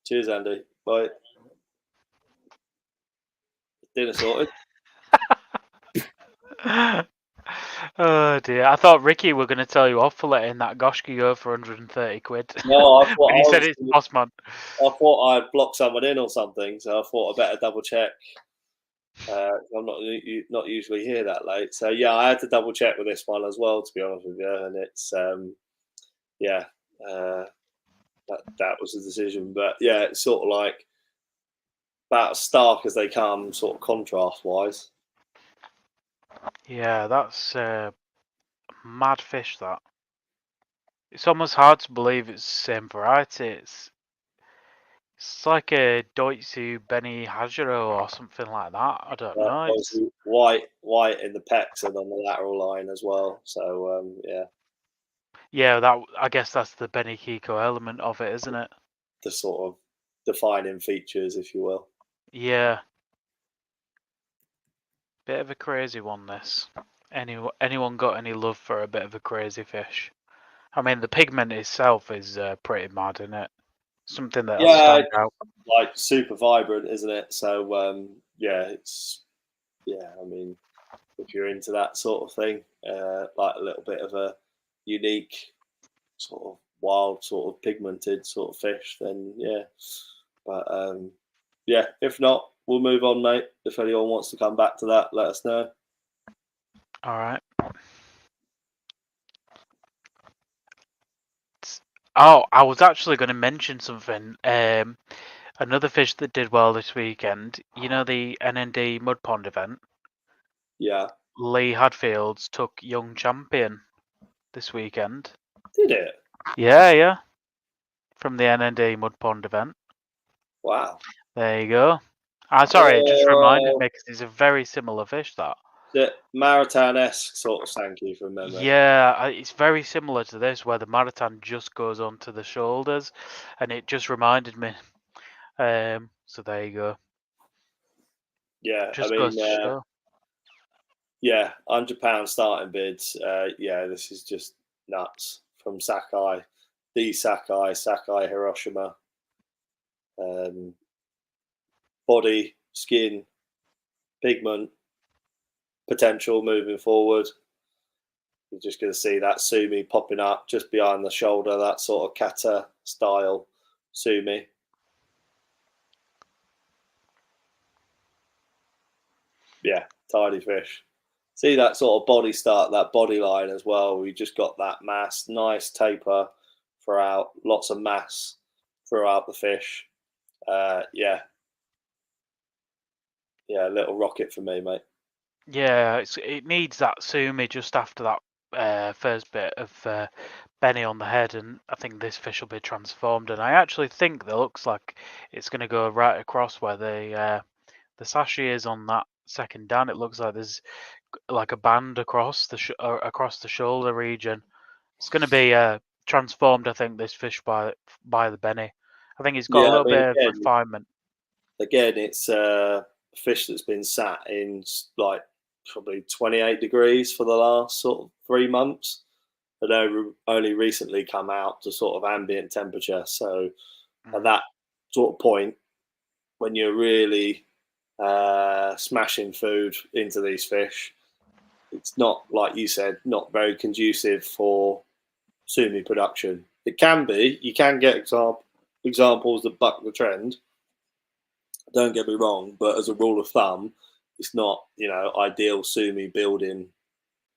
Cheers, Andy. Bye. Dinner sorted. Oh dear! I thought Ricky were going to tell you off for letting that Goshki go for 130 quid No, I thought when he I said was. it's Bossman. I thought I'd blocked someone in or something, so I thought I better double check. I'm not usually here that late, so yeah, I had to double check with this one as well, to be honest with you. And it's yeah, uh, that was the decision. But yeah, it's sort of like about as stark as they come, sort of contrast wise. Yeah, that's mad fish. That it's almost hard to believe it's the same variety. It's like a Doitsu Benny Hajiro or something like that. I don't know. It's Obviously, white in the pecs and on the lateral line as well. So yeah, yeah, that I guess that's the Benny Kiko element of it, isn't it? the sort of defining features, if you will. Yeah, bit of a crazy one. This. Anyone got any love for a bit of a crazy fish? I mean, the pigment itself is pretty mad, isn't it? Something that'll Yeah, stand out. like super vibrant, isn't it? So yeah, it's yeah. I mean, if you're into that sort of thing, like a little bit of a unique sort of wild, sort of pigmented sort of fish, then yeah. But yeah, if not, we'll move on, mate. If anyone wants to come back to that, let us know. All right. Oh, I was actually going to mention something. Another fish that did well this weekend. You know the NND Mud Pond event. Yeah, Lee Hadfields took young champion this weekend. did it? Yeah, yeah. From the NND Mud Pond event. Wow. There you go. Sorry, it just reminded Oh, me because it's a very similar fish. That. The Maritain-esque sort of Sankey from memory. Yeah, it's very similar to this, where the Maritain just goes onto the shoulders, and it just reminded me. So there you go. Yeah, I Just goes mean, to show. yeah, £100 starting bids. Yeah, this is just nuts from Sakai, the Sakai Hiroshima. Body, skin, pigment, potential moving forward. You're just going to see that Sumi popping up just behind the shoulder, that sort of kata style Sumi. Yeah, tidy fish. See that sort of body start, that body line as well. We just got that mass, nice taper throughout, lots of mass throughout the fish. Yeah, yeah, little rocket for me, mate. Yeah, it needs that sumi just after that first bit of Benny on the head, and I think this fish will be transformed. And I actually think that looks like it's going to go right across where the sashi is on that second dan. It looks like there's like a band across the shoulder region. It's going to be transformed, I think, this fish by the Benny. I think it's got a Yeah, I little mean, bit of refinement. again, it's a fish that's been sat in like probably 28 degrees for the last sort of 3 months. But only recently come out to sort of ambient temperature. So at Mm. that sort of point, when you're really smashing food into these fish, it's not, like you said, not very conducive for sumi production. It can be. You can get examples that buck the trend. Don't get me wrong, but as a rule of thumb, it's not ideal sumi building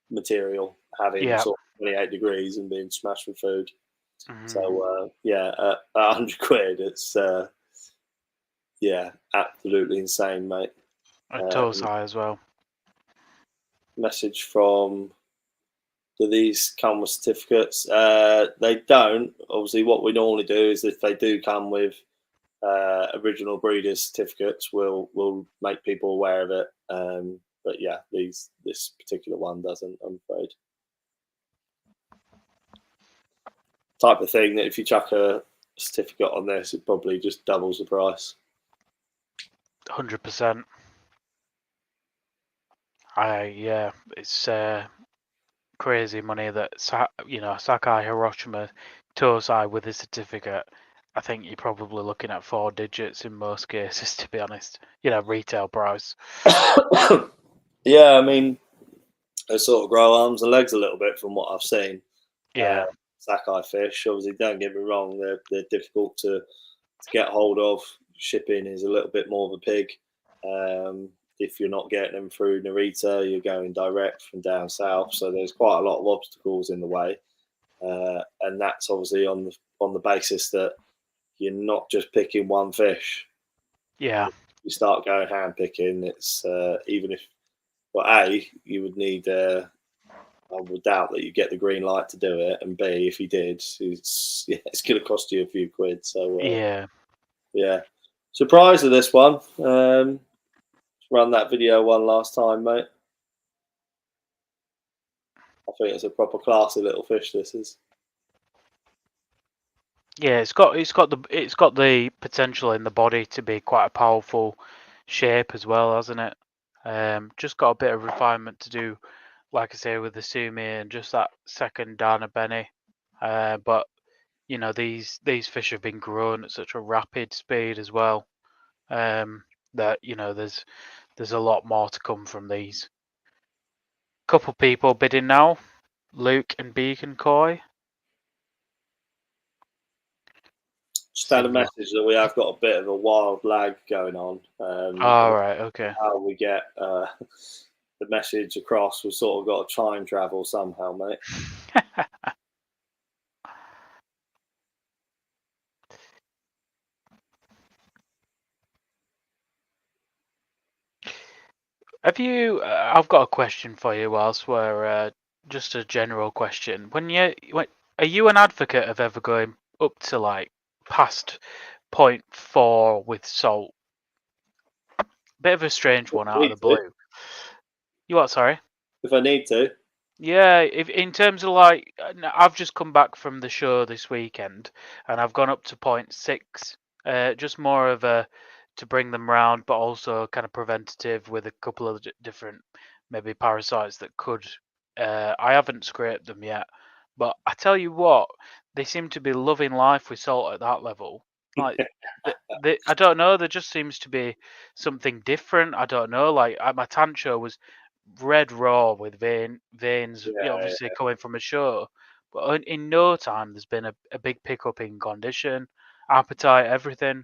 material having Yeah. sort of 28 degrees and being smashed with food. Hmm. So yeah, at 100 quid, it's yeah, absolutely insane, mate. A Um, Tosai as well. Message from, do these come with certificates? They don't. Obviously, what we normally do is if they do come with original breeders certificates, we'll make people aware of it. But yeah, this particular one doesn't, I'm afraid. Type of thing that if you chuck a certificate on this, it probably just doubles the price. 100%. Yeah, it's crazy money that Sakai Hiroshima Tosai with a certificate. I think you're probably looking at 4 digits in most cases, to be honest. Retail price. Yeah, I mean, they sort of grow arms and legs a little bit from what I've seen. Uh, Yeah, Sakai fish, obviously, don't get me wrong, they're difficult to get hold of. Shipping is a little bit more of a pig. If you're not getting them through Narita, you're going direct from down south. So there's quite a lot of obstacles in the way, and that's obviously on the basis that you're not just picking one fish. yeah, You start going hand picking. It's even if, well, you would need. I would doubt that you get the green light to do it, and B, if you did, it's going to cost you a few quid. So yeah. yeah, surprised with this one. Run that video one last time, mate. I think it's a proper classy little fish. This is. Yeah, it's got the potential in the body to be quite a powerful shape as well, hasn't it? Just got a bit of refinement to do, like I say, with the sumi and just that second Dana Benny. But these fish have been growing at such a rapid speed as well. That there's a lot more to come from these. Couple people bidding now, Luke and Beacon Koi. Just had a Seems like. message that we have got a bit of a wild lag going on. All right, okay. How we get the message across, we've sort of got to time travel somehow, mate. Have you? I've got a question for you. Whilst we're just a general question. Are you an advocate of ever going up to like past 0.4 with salt? Bit of a strange one out of the Me too. blue. You what? Sorry. if I need to. Yeah, if in terms of like, I've just come back from the show this weekend, and I've gone up to 0.6. Just more of a to bring them round, but also kind of preventative with a couple of different maybe parasites that could. I haven't scraped them yet, but I tell you what, they seem to be loving life with salt at that level. Like, I don't know, there just seems to be something different. I don't know. Like my tancho was red raw with veins, Yeah. obviously coming from a show. But in no time, there's been a big pickup in condition, appetite, everything.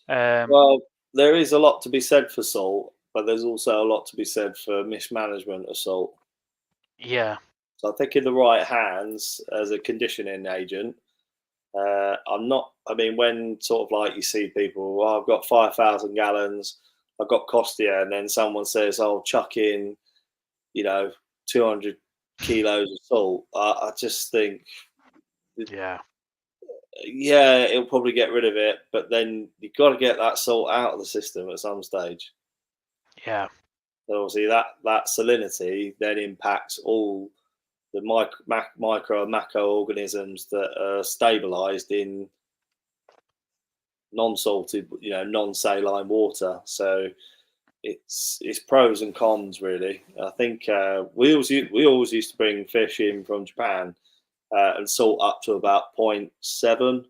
Well, there is a lot to be said for salt, but there's also a lot to be said for mismanagement of salt. Yeah, So I think in the right hands as a conditioning agent, I'm not. I mean, when sort of like you see people, well, I've got 5,000 gallons, I've got Costia, and then someone says, "I'll chuck in, you know, 200 kilos of salt." I just think, yeah, yeah, it'll probably get rid of it, but then you've got to get that salt out of the system at some stage. yeah. So obviously, that salinity then impacts all the micro and macroorganisms that are stabilized in non-salted, non-saline water. So it's pros and cons really. I think we always used to bring fish in from Japan and salt up to about 0.7,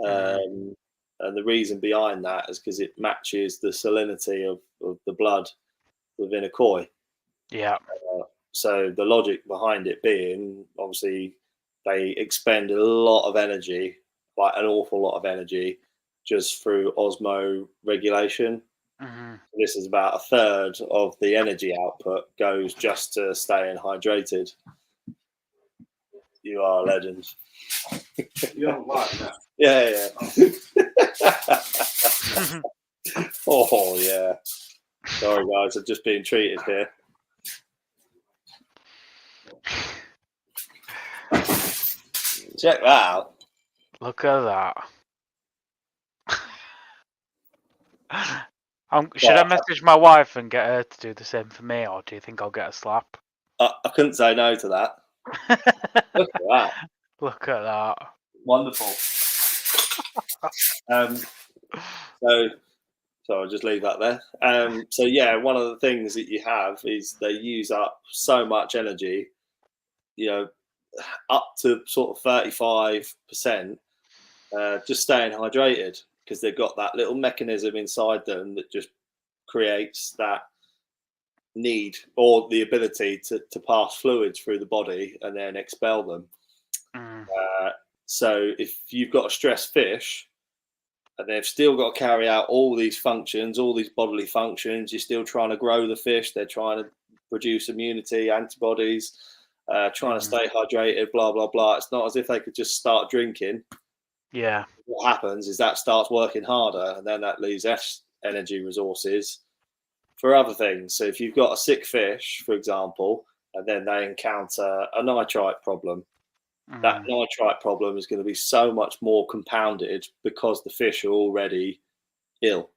Mhm. and the reason behind that is because it matches the salinity of the blood within a koi. Yeah. So the logic behind it being, obviously, they expend a lot of energy, like an awful lot of energy, just through osmo regulation. Mhm. This is about a third of the energy output goes just to staying hydrated. You are a legend. You're on live now. Yeah, yeah. Oh, yeah. Sorry, guys, I'm just being treated here. Check that out. Look at that. Should I Right, message my wife and get her to do the same for me, or do you think I'll get a slap? I couldn't say no to that. Look at that. Look at that. Wonderful. Um, so I'll just leave that there. So yeah, one of the things that you have is they use up so much energy, you know, up to sort of 35%, just staying hydrated because they've got that little mechanism inside them that just creates that need or the ability to pass fluids through the body and then expel them. Mm. So if you've got a stressed fish, and they've still got to carry out all these functions, all these bodily functions. You're still trying to grow the fish. They're trying to produce immunity, antibodies, trying to Mhm. stay hydrated, blah, blah, blah. It's not as if they could just start drinking. Yeah. What happens is that starts working harder, and then that leaves less energy resources for other things. So if you've got a sick fish, for example, and then they encounter a nitrite problem, that Mm. nitrite problem is going to be so much more compounded because the fish are already ill.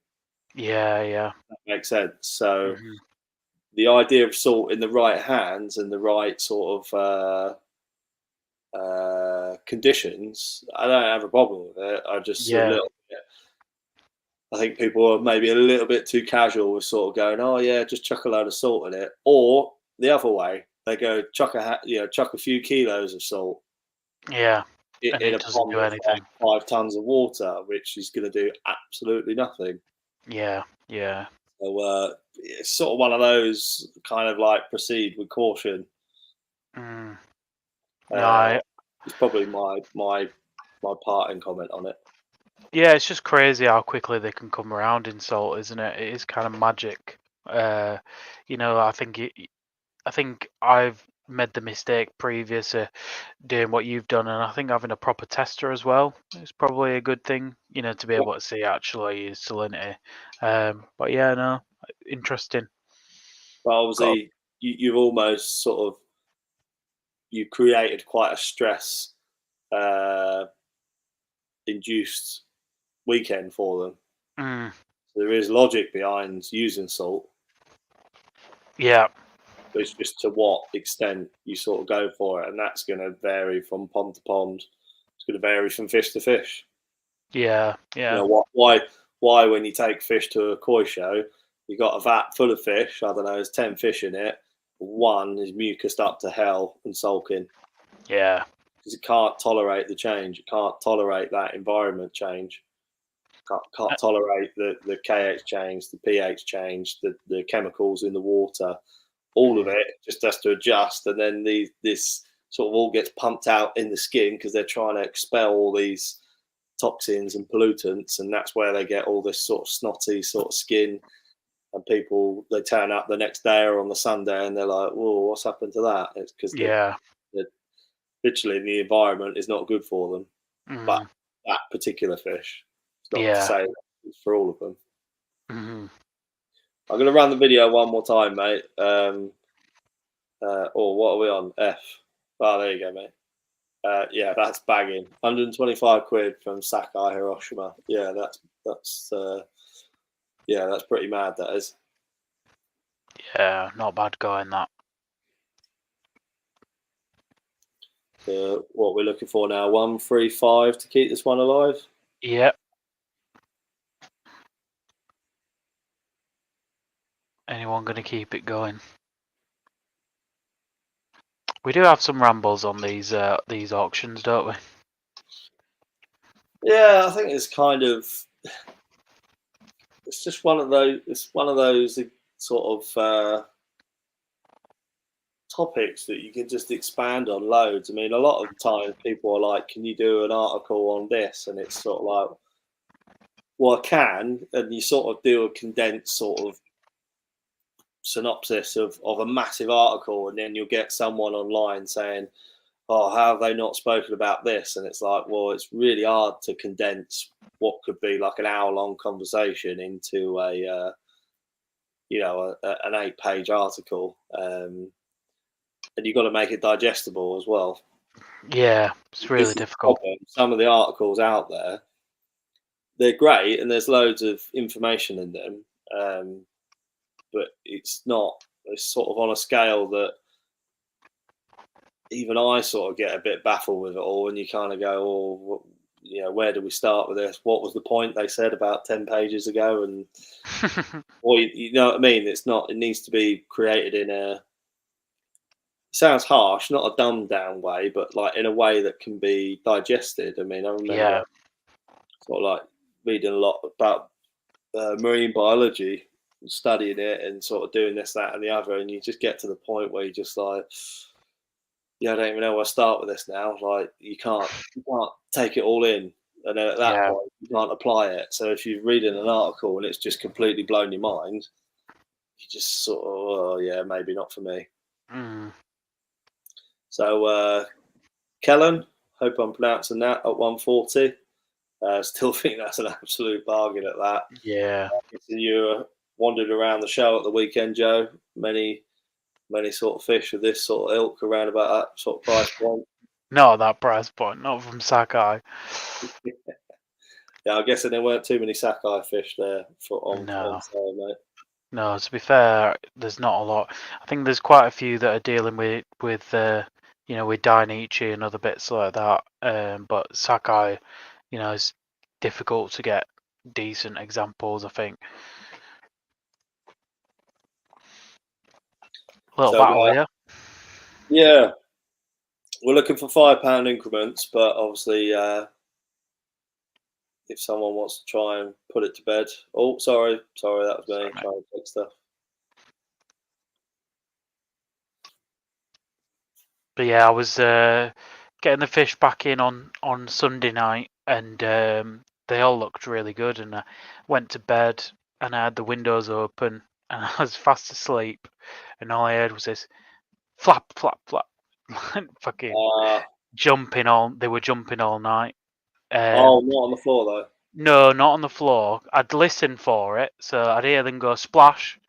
Yeah. Yeah. That makes sense. So Mhm. the idea of salt in the right hands and the right sort of conditions, I don't have a problem with it. I just a Yeah. little bit. I think people are maybe a little bit too casual with sort of going, "Oh yeah, just chuck a load of salt in it," or the other way, they go chuck a few kilos of salt Yeah. And in it a doesn't pond do of anything. 5 tons of water, which is going to do absolutely nothing. Yeah. Yeah. So it's sort of one of those kind of like proceed with caution. Mm. No, Uh, it's probably my parting comment on it. yeah, it's just crazy how quickly they can come around in salt, isn't it? It is kind of magic. Uh, I think I've made the mistake previous to doing what you've done, and I think having a proper tester as well is probably a good thing, to be Yeah. able to see actually his salinity. But yeah, no, interesting. But Got obviously, you've almost sort of you created quite a stress uh, induced weekend for them. mm, So there is logic behind using salt. yeah, It's just to what extent you sort of go for it, and that's going to vary from pond to pond. It's going to vary from fish to fish. Yeah, You yeah, know, why when you take fish to a koi show, you got a vat full of fish. I don't know, there's 10 fish in it. One is mucused up to hell and sulking yeah, because it can't tolerate the change. It can't tolerate that environment change. Can't tolerate the KH change, the pH change, the chemicals in the water. All of it just has to adjust, and then this sort of all gets pumped out in the skin because they're trying to expel all these toxins and pollutants, and that's where they get all this sort of snotty sort of skin. And people, they turn up the next day or on the Sunday and they're like, "Whoa, what's happened to that?" It's because yeah. literally the environment is not good for them. But Mm, that particular fish, it's not to yeah. say it's for all of them. Mm, I'm going to run the video one more time, mate. What are we on? F. Oh, there you go, mate. Yeah, that's bagging. 125 quid from Sakai Hiroshima. Yeah, that's pretty mad. That is. yeah, not bad going that. What we're looking for now, 135 to keep this one alive. Yep. Anyone going to keep it going? We do have some rambles on these auctions, don't we? Yeah, I think it's kind of. It's just one of those. It's one of those sort of topics that you can just expand on loads. I mean, a lot of times people are like, "Can you do an article on this?" And it's sort of like, "Well, I can," and you sort of do a condensed sort of synopsis of a massive article, and then you'll get someone online saying, "Oh, how have they not spoken about this?" And it's like, well, it's really hard to condense what could be like an hour-long conversation into an 8-page article, and you've got to make it digestible as well. Yeah, it's really This is the difficult. problem. Some of the articles out there, they're great, and there's loads of information in them, but it's sort of on a scale that even I sort of get a bit baffled with it all, and you kind of go, "Oh, where do we start with this? What was the point they said about 10 pages ago?" And well, you know what I mean? It's not. It needs to be created in a. Sounds harsh, not a dumbed down way, but like in a way that can be digested. I mean, I remember Yeah, sort of like reading a lot about marine biology, and studying it, and sort of doing this, that, and the other, and you just get to the point where you just like, yeah, I don't even know where to start with this now. Like you can't take it all in, and then at that yeah, point you can't apply it. So if you're reading an article and it's just completely blown your mind, you just sort of, oh yeah, maybe not for me. mm, So Kellen, hope I'm pronouncing that at 140. Still think that's an absolute bargain at that. yeah. You wandered around the show at the weekend, Joe. Many sort of fish of this sort of ilk around about that sort of price point. Not at that price point, not from Sakai. Yeah, I'm guessing there weren't too many Sakai fish there on No, sale, mate. no. To be fair, there's not a lot. I think there's quite a few that are dealing with with Dainichi and other bits like that. But Sakai, is difficult to get decent examples. I think. Little So battle here. yeah, we're looking for £5 increments, but obviously, if someone wants to try and put it to bed. Oh, sorry, that was me trying to take stuff. But yeah, I was getting the fish back in on Sunday night, and they all looked really good. And I went to bed, and I had the windows open, and I was fast asleep, and all I heard was this flap, flap, flap, fucking jumping all. They were jumping all night. Not on the floor though. No, not on the floor. I'd listen for it, so I'd hear them go splash,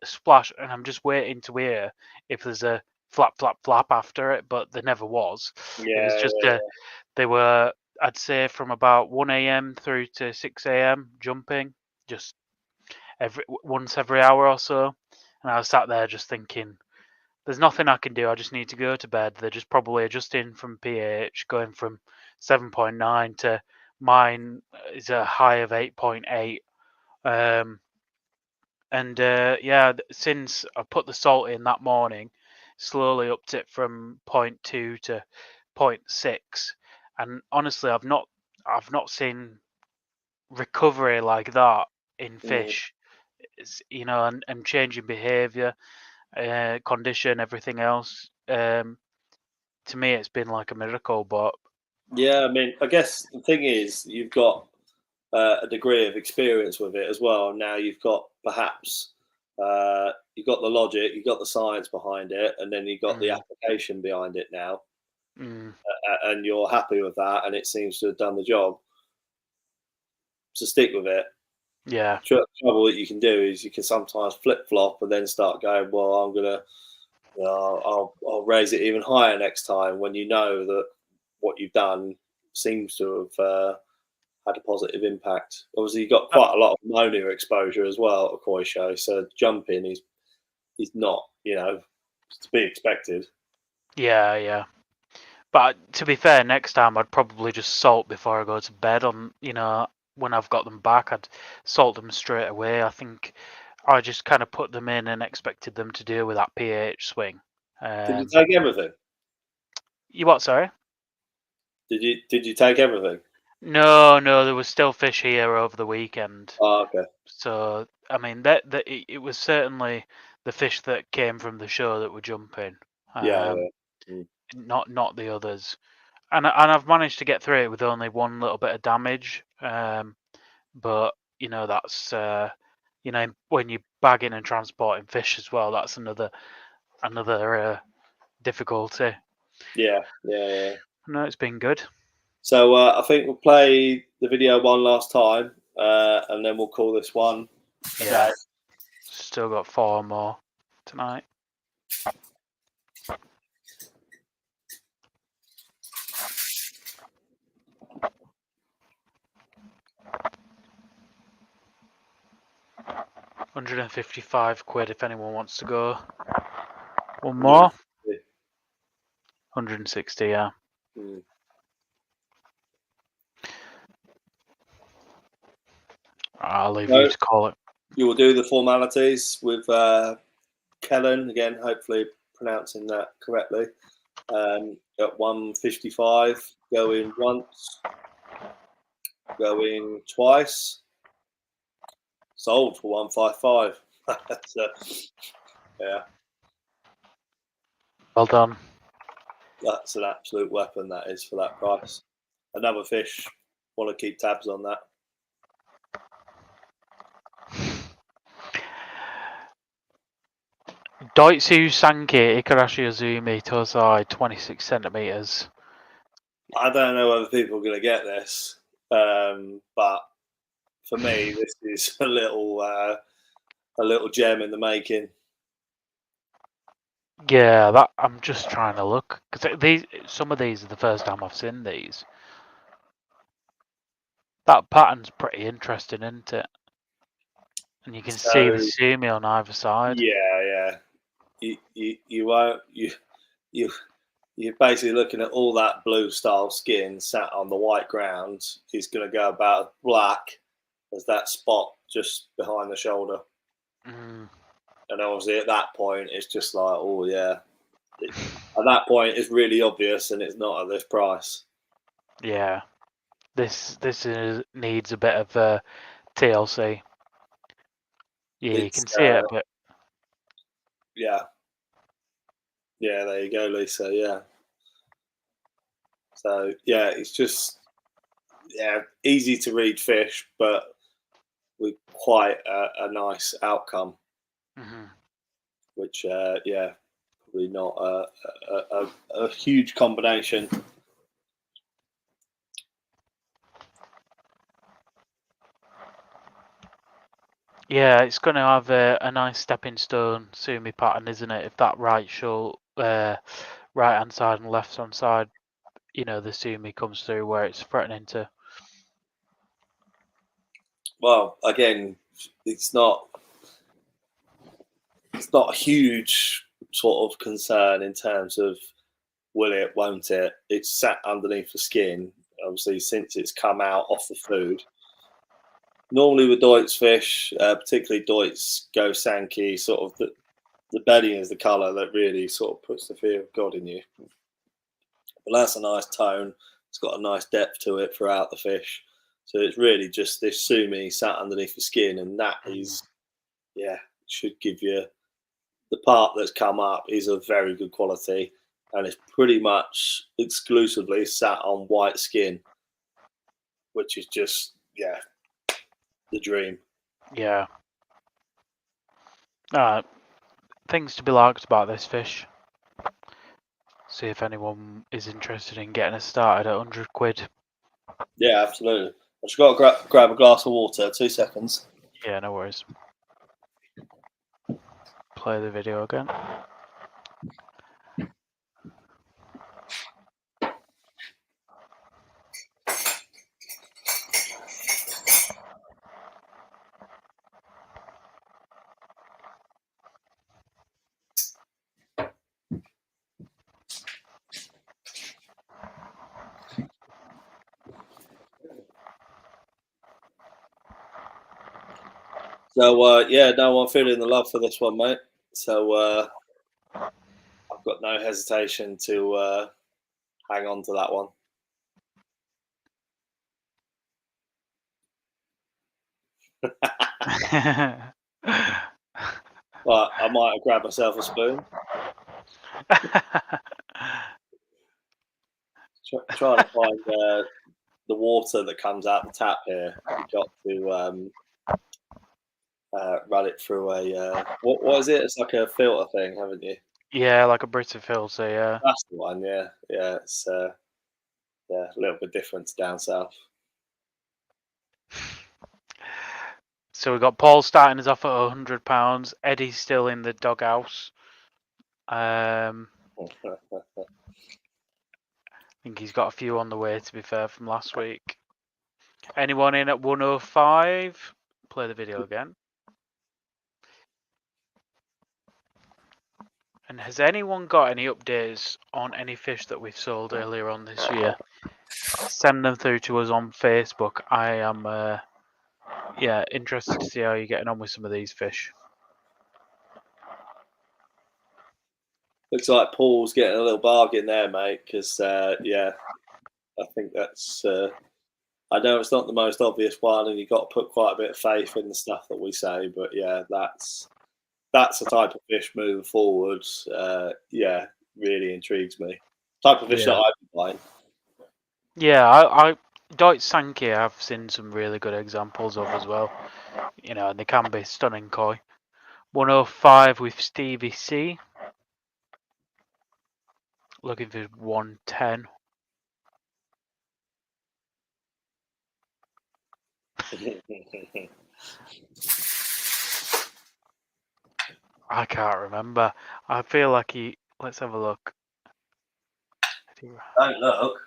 splash, and I'm just waiting to hear if there's a flap, flap, flap after it, but there never was. It was just they were, I'd say, from about 1 a.m. through to 6 a.m. jumping, just once every hour or so, and I was sat there just thinking, there's nothing I can do. I just need to go to bed. They're just probably adjusting from pH, going from 7.9 to mine is a high of 8.8. Since I put the salt in that morning, slowly upped it from 0.2 to 0.6, and honestly, I've not seen recovery like that in fish. And changing behaviour, condition, everything else. To me, it's been like a miracle. But Yeah, I mean, I guess the thing is, you've got a degree of experience with it as well. Now you've got perhaps you've got the logic, you've got the science behind it, and then you've got the application behind it now, and you're happy with that, and it seems to have done the job. So stick with it. yeah, Trouble that you can do is you can sometimes flip flop and then start going, well, I'm gonna, I'll raise it even higher next time, when you know that what you've done seems to have had a positive impact. Obviously, you got quite a lot of ammonia exposure as well at Koi Show, so jumping is not, to be expected. yeah. But to be fair, next time I'd probably just salt before I go to bed. When I've got them back, I'd salt them straight away. I think I just kind of put them in and expected them to deal with that pH swing. Did you take everything? You what? Sorry. Did you take everything? No, there was still fish here over the weekend. Oh, okay. So I mean, it was certainly the fish that came from the show that were jumping. Yeah. Not the others. And I've managed to get through it with only one little bit of damage. But that's when you're bagging and transporting fish as well, that's another difficulty. Yeah. No, it's been good. So I think we'll play the video one last time, and then we'll call this one a Yeah. day. Still got 4 more tonight. £155 if anyone wants to go. One more. 160, yeah. I'll leave you to call it. You will do the formalities with Kellen again, hopefully pronouncing that correctly. At 155, going once, going twice, sold for 155. Yeah. Well done. That's an absolute weapon, that is, for that price. Another fish. Want to keep tabs on that. Doitsu Sanke Ikarashi Azumi Tosai 26 centimeters. I don't know whether people are going to get this, but for me, this is a little gem in the making. Yeah, that I'm just trying to look, because some of these are the first time I've seen these. That pattern's pretty interesting, isn't it? And you can see the sumi on either side. Yeah. You won't you're basically looking at all that blue style skin sat on the white ground. Is going to go about as black as that spot just behind the shoulder. And obviously at that point, it's just like, oh yeah. At that point, it's really obvious, and it's not at this price. Yeah, this needs a bit of TLC. Yeah, you can see it a bit. Yeah, there you go, Lisa. Yeah. So yeah, it's just easy to read fish, but with quite a nice outcome. Which probably not a huge combination. Yeah, it's going to have a nice stepping stone sumi pattern, isn't it? If that right hand side and left hand side, the sumi comes through where it's threatening to. Well, again, it's not a huge sort of concern in terms of will it, won't it. It's sat underneath the skin, obviously, since it's come out off the food. Normally with Deutz fish, particularly Deutz Goshki, sort of the bedding is the colour that really sort of puts the fear of God in you. But that's a nice tone. It's got a nice depth to it throughout the fish. So it's really just this sumi sat underneath the skin, and that is, should give you the part that's come up is of very good quality, and it's pretty much exclusively sat on white skin, which is just the dream. Yeah. Things to be liked about this fish. See if anyone is interested in getting us started at 100 quid. Yeah, absolutely. I just got to grab a glass of water. 2 seconds. Yeah, no worries. Play the video again. So no, I'm feeling the love for this one, mate. So I've got no hesitation to hang on to that one. But I might have grabbed myself a spoon. Trying to find the water that comes out the tap here. You've got to run it through a what is it? It's like a filter thing, haven't you? Yeah, like a Brita filter, yeah. That's the one. Yeah. It's a little bit different to down south. So we've got Paul starting us off at £100. Eddie's still in the doghouse. I think he's got a few on the way, to be fair, from last week. Anyone in at 105? Play the video again. And has anyone got any updates on any fish that we've sold earlier on this year? Send them through to us on Facebook. I am interested to see how you're getting on with some of these fish. Looks like Paul's getting a little bargain there, mate. Because I think that's. I know it's not the most obvious one, and you've got to put quite a bit of faith in the stuff that we say. But that's the type of fish moving forward. Really intrigues me. Type of fish that I'd be buying. Yeah, I Deutsch Sankey I've seen some really good examples of as well. And they can be stunning koi. 105 with Stevie C. Looking for 110. I can't remember. I feel like he. Let's have a look. Don't look.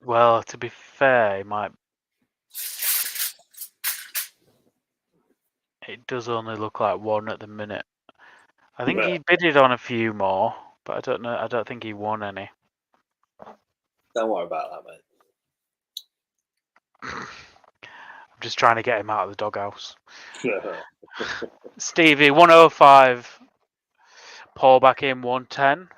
Well, to be fair, he might. It does only look like one at the minute. I think he bidded on a few more, but I don't know. I don't think he won any. Don't worry about that, mate. I'm just trying to get him out of the doghouse. Stevie, 105. Paul back in 110.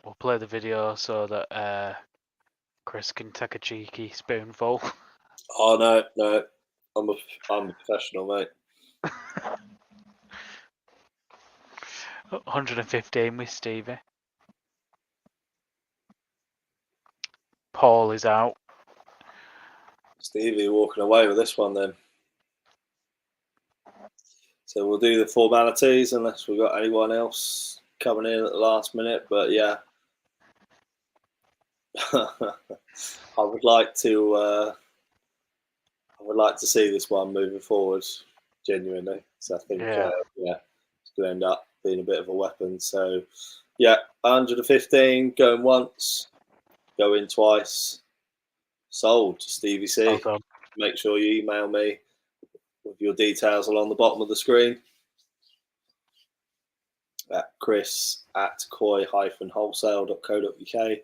We'll play the video so that Chris can take a cheeky spoonful. Oh no, I'm a professional, mate. 115 with Stevie. Paul is out. Stevie walking away with this one then. So we'll do the formalities unless we've got anyone else coming in at the last minute. But yeah, I would like to see this one moving forward genuinely. So I think it's going to end up being a bit of a weapon. So 115 going once, going twice. Sold to Stevie C. Well, make sure you email me with your details along the bottom of the screen. At Chris at koi-wholesale.co.uk.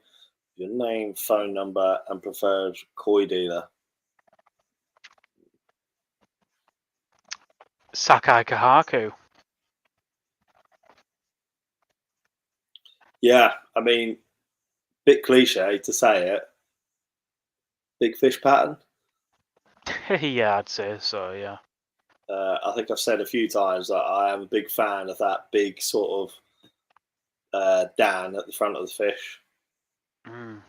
Your name, phone number, and preferred koi dealer. Sakai Kohaku. Yeah, I mean, bit cliche to say it. Big fish pattern. Yeah, I'd say so, yeah. I think I've said a few times that I am a big fan of that big sort of Dan at the front of the fish. Mm.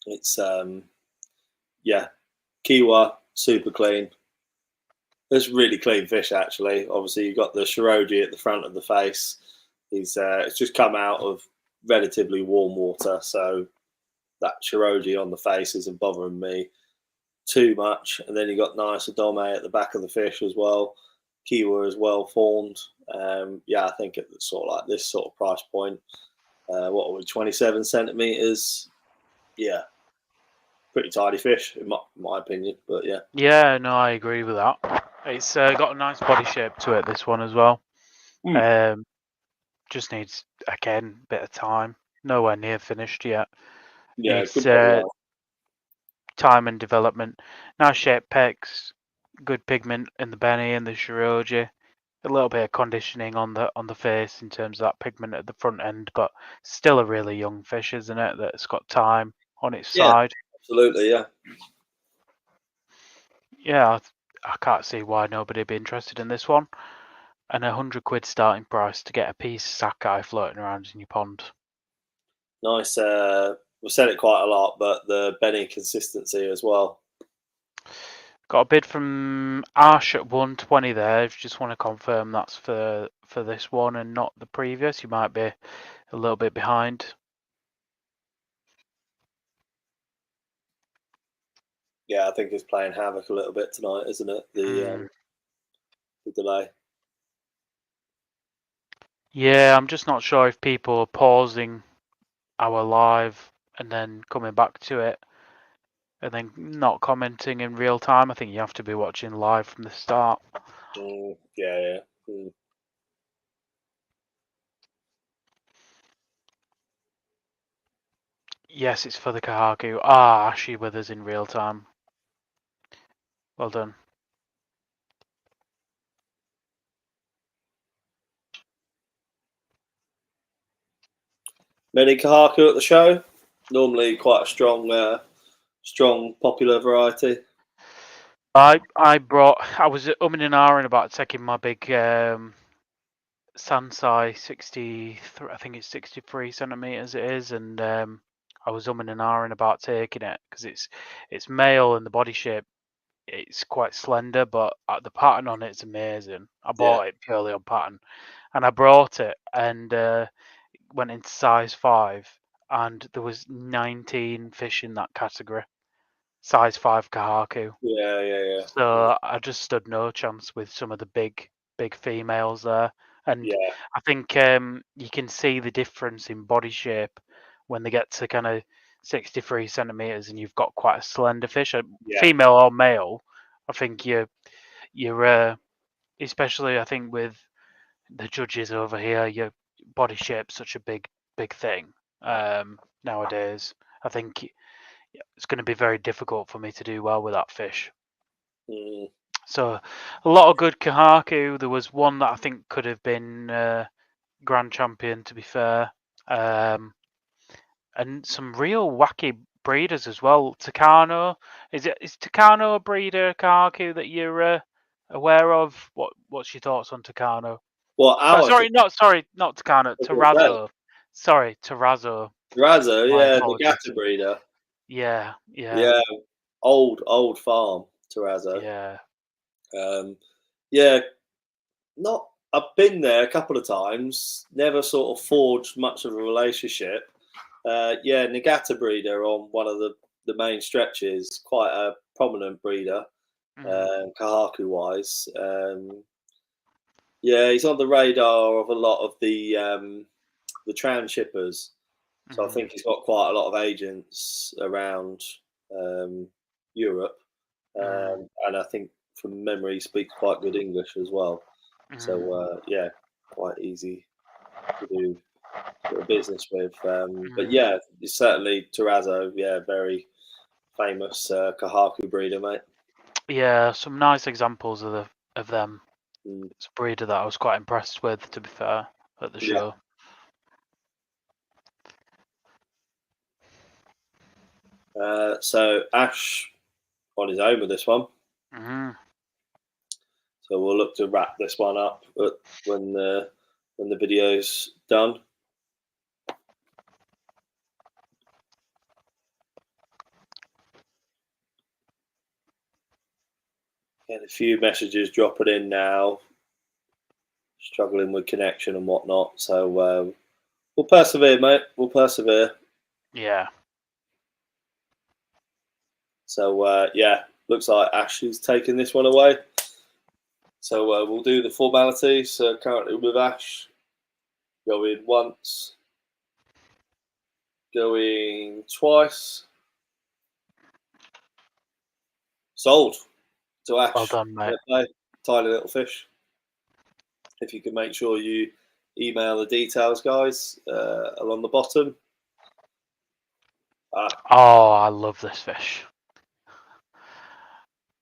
It's yeah, Kiwa, super clean. It's really clean fish actually. Obviously, you've got the Shiroji at the front of the face. It's just come out of relatively warm water, so that Shiroji on the face isn't bothering me too much. And then you got nice Adome at the back of the fish as well. Kiwa is well formed. Yeah, I think at sort of like this sort of price point, what are we, 27 centimeters? Yeah, pretty tidy fish in my opinion. But yeah, Yeah, no, I agree with that. It's got a nice body shape to it, this one as well. Just needs, again, a bit of time. Nowhere near finished yet. yeah, Needs good body line. time and development. Nice shape pecs, good pigment in the Benny and the Shiroji. A little bit of conditioning on the face in terms of that pigment at the front end, but still a really young fish, isn't it? That's got time on its Yeah, side. absolutely, yeah. Yeah, I can't see why nobody would be interested in this one. And £100 starting price to get a piece of Sakai floating around in your pond. Nice. We've said it quite a lot, but the Benny consistency as well. Got a bid from Ash at 120 there. If you just want to confirm that's for this one and not the previous, you might be a little bit behind. Yeah, I think it's playing havoc a little bit tonight, isn't it? The delay. Yeah, I'm just not sure if people are pausing our live and then coming back to it and then not commenting in real time. I think you have to be watching live from the start. Yeah. Yes, it's for the Kohaku. Ah, Ashy with us in real time. Well done. Many Kohaku at the show. Normally quite a strong popular variety. I was umming and ahhing about taking my big Sansai 63, I think it's 63 centimeters it is, and I was umming and ahhing about taking it because it's male and the body shape it's quite slender, but the pattern on it's amazing. I bought it purely on pattern, and I brought it and went into size 5, and there was 19 fish in that category, size 5 Kohaku. Yeah. So I just stood no chance with some of the big females there, and Yeah. I think you can see the difference in body shape when they get to kind of 63 centimeters, and you've got quite a slender fish, female or male. I think you're especially I think with the judges over here, your body shape's such a big thing nowadays. I think it's going to be very difficult for me to do well with that fish. So a lot of good Kohaku. There was one that I think could have been grand champion, to be fair, and some real wacky breeders as well. Takano, is Takano a breeder Kohaku that you're aware of? What's your thoughts on Takano? Well, Not Takano. Terrazzo. Sorry, Terrazzo. Terrazzo, My yeah, the apologies. Gatta breeder. Yeah. Old farm, Terrazzo. Yeah. Yeah, not. I've been there a couple of times. Never sort of forged much of a relationship. Yeah, Nagata breeder on one of the main stretches. Quite a prominent breeder, Kohaku wise. Yeah, he's on the radar of a lot of the transshippers. So I think he's got quite a lot of agents around Europe. and I think from memory he speaks quite good English as well. So yeah, quite easy to do sort of business with. But yeah, it's certainly Terrazzo. Yeah, very famous Kohaku breeder, mate. Yeah, some nice examples of them. Mm, It's a breeder that I was quite impressed with, to be fair, at the yeah. show. So Ash on his own with this one. Mhm. So we'll look to wrap this one up when the video's done. Get a few messages dropping in now. Struggling with connection and whatnot. So we'll persevere, mate. We'll persevere. Yeah. So yeah, looks like Ash is taking this one away. So we'll do the formalities. Currently with Ash, going once, going twice. Sold to Ash. Well done, mate. Fair play. Tiny little fish. If you can make sure you email the details, guys, along the bottom. Oh, I love this fish.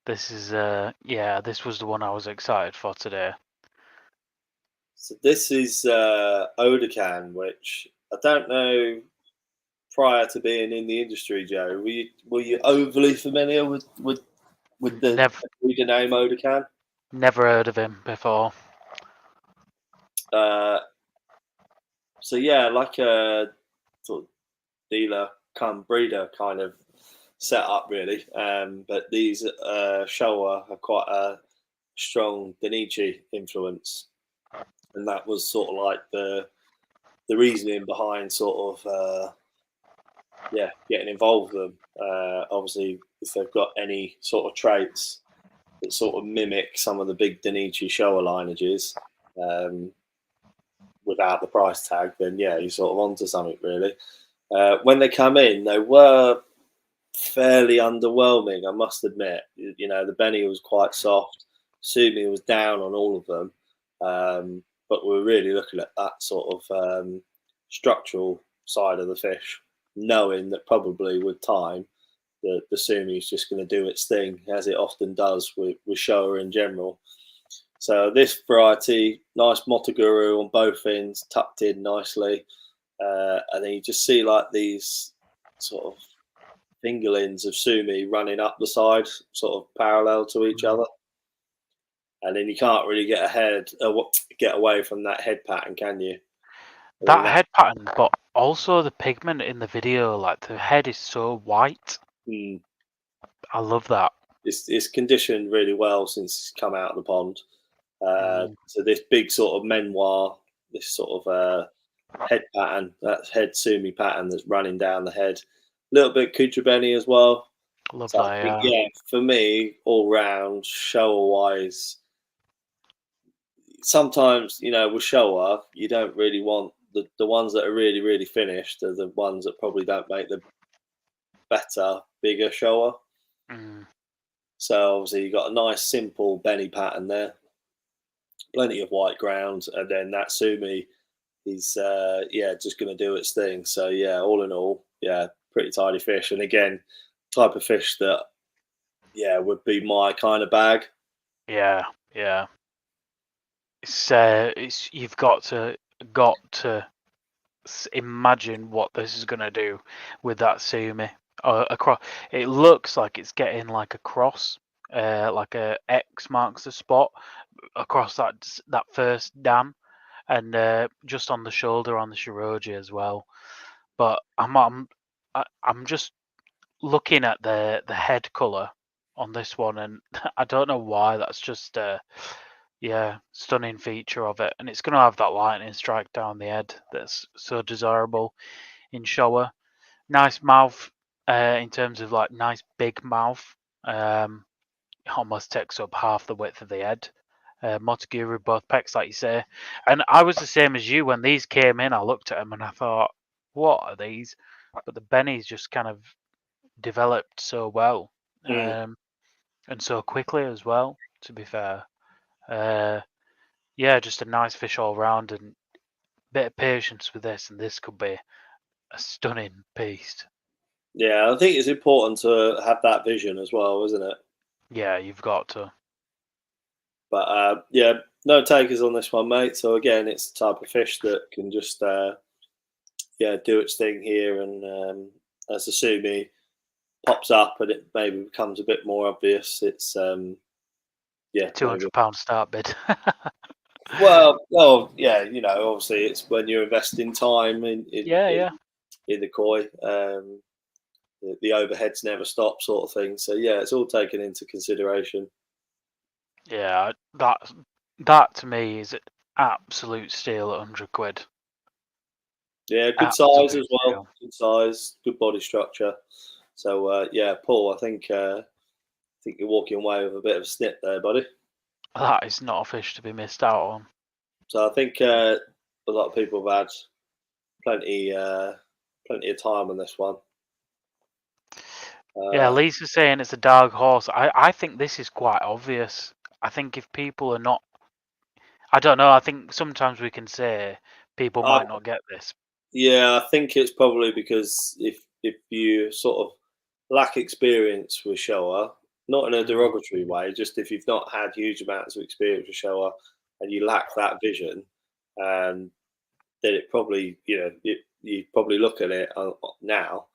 This is yeah, this was the one I was excited for today. So this is Odacan, which I don't know prior to being in the industry, Joe. Were you overly familiar with the breeder name Odacan? Never heard of him before. So yeah, like a sort of dealer come breeder kind of setup, really. But these Showa have quite a strong Danichi influence, and that was sort of like the reasoning behind sort of yeah, getting involved with them. Obviously, if they've got any sort of traits that sort of mimic some of the big Danichi Showa lineages, without the price tag, then yeah, you're sort of onto something, really. When they come in, they were fairly underwhelming, I must admit. You know, the Benny was quite soft. Sumi was down on all of them. But we're really looking at that sort of structural side of the fish, knowing that probably with time, the Sumi is just going to do its thing, as it often does with Showa in general. So this variety, nice Motoguru on both ends, tucked in nicely. And then you just see like these sort of fingerlings of Sumi running up the side, sort of parallel to each other. And then you can't really get away from that head pattern, can you? That head pattern, but also the pigment in the video, like the head is so white. I love that. It's conditioned really well since it's come out of the pond. So this big sort of menoir, this sort of head pattern, that head Sumi pattern that's running down the head. A little bit Kutrabeni as well. Love So that, I think, yeah. yeah, for me, all round, Showa-wise, sometimes, you know, with Showa, you don't really want the ones that are really, really finished are the ones that probably don't make the better, bigger Showa. So obviously you've got a nice, simple Benny pattern there. Plenty of white ground, and then that Sumi is yeah, just going to do its thing. So yeah, all in all, yeah, pretty tidy fish. And again, type of fish that yeah would be my kind of bag. Yeah, yeah. It's you've got to imagine what this is gonna do with that Sumi. Across, it looks like it's getting like a cross, like a X marks the spot across that first dam, and just on the shoulder on the Shiroji as well. But I'm just looking at the head color on this one, and I don't know why. That's just yeah, stunning feature of it, and it's going to have that lightning strike down the head that's so desirable in Showa. Nice mouth, in terms of like nice big mouth. It almost takes up half the width of the head. Motoguru, both pecs, like you say. And I was the same as you when these came in. I looked at them and I thought, what are these? But the Benny's just kind of developed so well. and so quickly as well. To be fair, yeah, just a nice fish all round, and bit of patience with this, and this could be a stunning piece. Yeah, I think it's important to have that vision as well, isn't it? Yeah, you've got to. But yeah, no takers on this one, mate. So again, it's the type of fish that can just yeah, do its thing here, and as the sumi pops up and it maybe becomes a bit more obvious, it's yeah, maybe. £200 start bid. Well, yeah, you know, obviously it's when you're investing time Yeah. in the koi, the overheads never stop, sort of thing. So yeah, it's all taken into consideration. Yeah, that to me is an absolute steal at £100. Yeah, good size Absolute as well. steal. Good size, good body structure. So yeah, Paul, I think you're walking away with a bit of a snip there, buddy. That is not a fish to be missed out on. So I think a lot of people have had plenty plenty of time on this one. Yeah, Uh, Lisa's saying it's a dark horse. I think this is quite obvious. I think if people are not, I don't know. I think sometimes we can say people I, might not get this. yeah, I think it's probably because if you sort of lack experience with Showa, not in a derogatory way, just if you've not had huge amounts of experience with Showa and you lack that vision, then it probably, you know, you probably look at it now,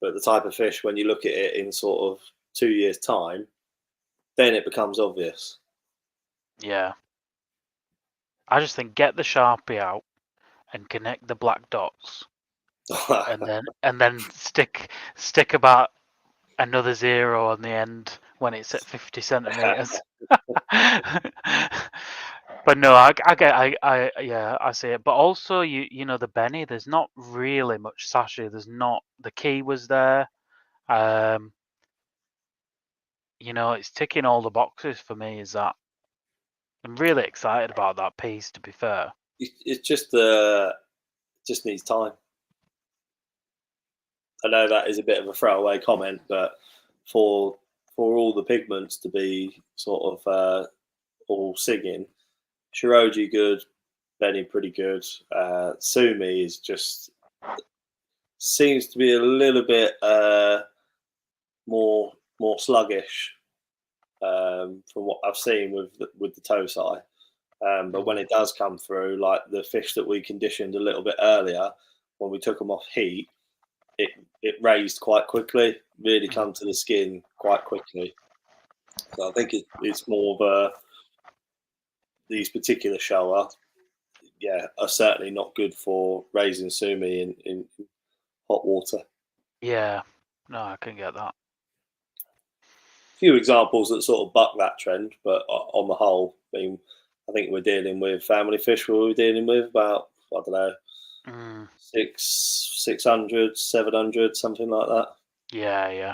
but the type of fish when you look at it in sort of 2 years' time, then it becomes obvious. Yeah, I just think get the Sharpie out and connect the black dots, and then stick about another 0 on the end when it's at 50 centimeters. But no, yeah, I see it. But also, you know, the Benny, there's not really much sashi. There's not, the key was there. You know, it's ticking all the boxes for me. Is that I'm really excited about that piece. To be fair, It's just needs time. I know that is a bit of a throwaway comment, but for all the pigments to be sort of all singing, Shiroji good, Benny pretty good. Sumi is just seems to be a little bit more sluggish from what I've seen with the Tosai. But when it does come through, like the fish that we conditioned a little bit earlier, when we took them off heat, it raised quite quickly, really come to the skin quite quickly. So I think it's more of these particular shower, yeah, are certainly not good for raising sumi in hot water. yeah, no, I can get that. Few examples that sort of buck that trend, but on the whole, I think we're dealing with family fish. We're dealing with about, I don't know, 600, 700, something like that. Yeah.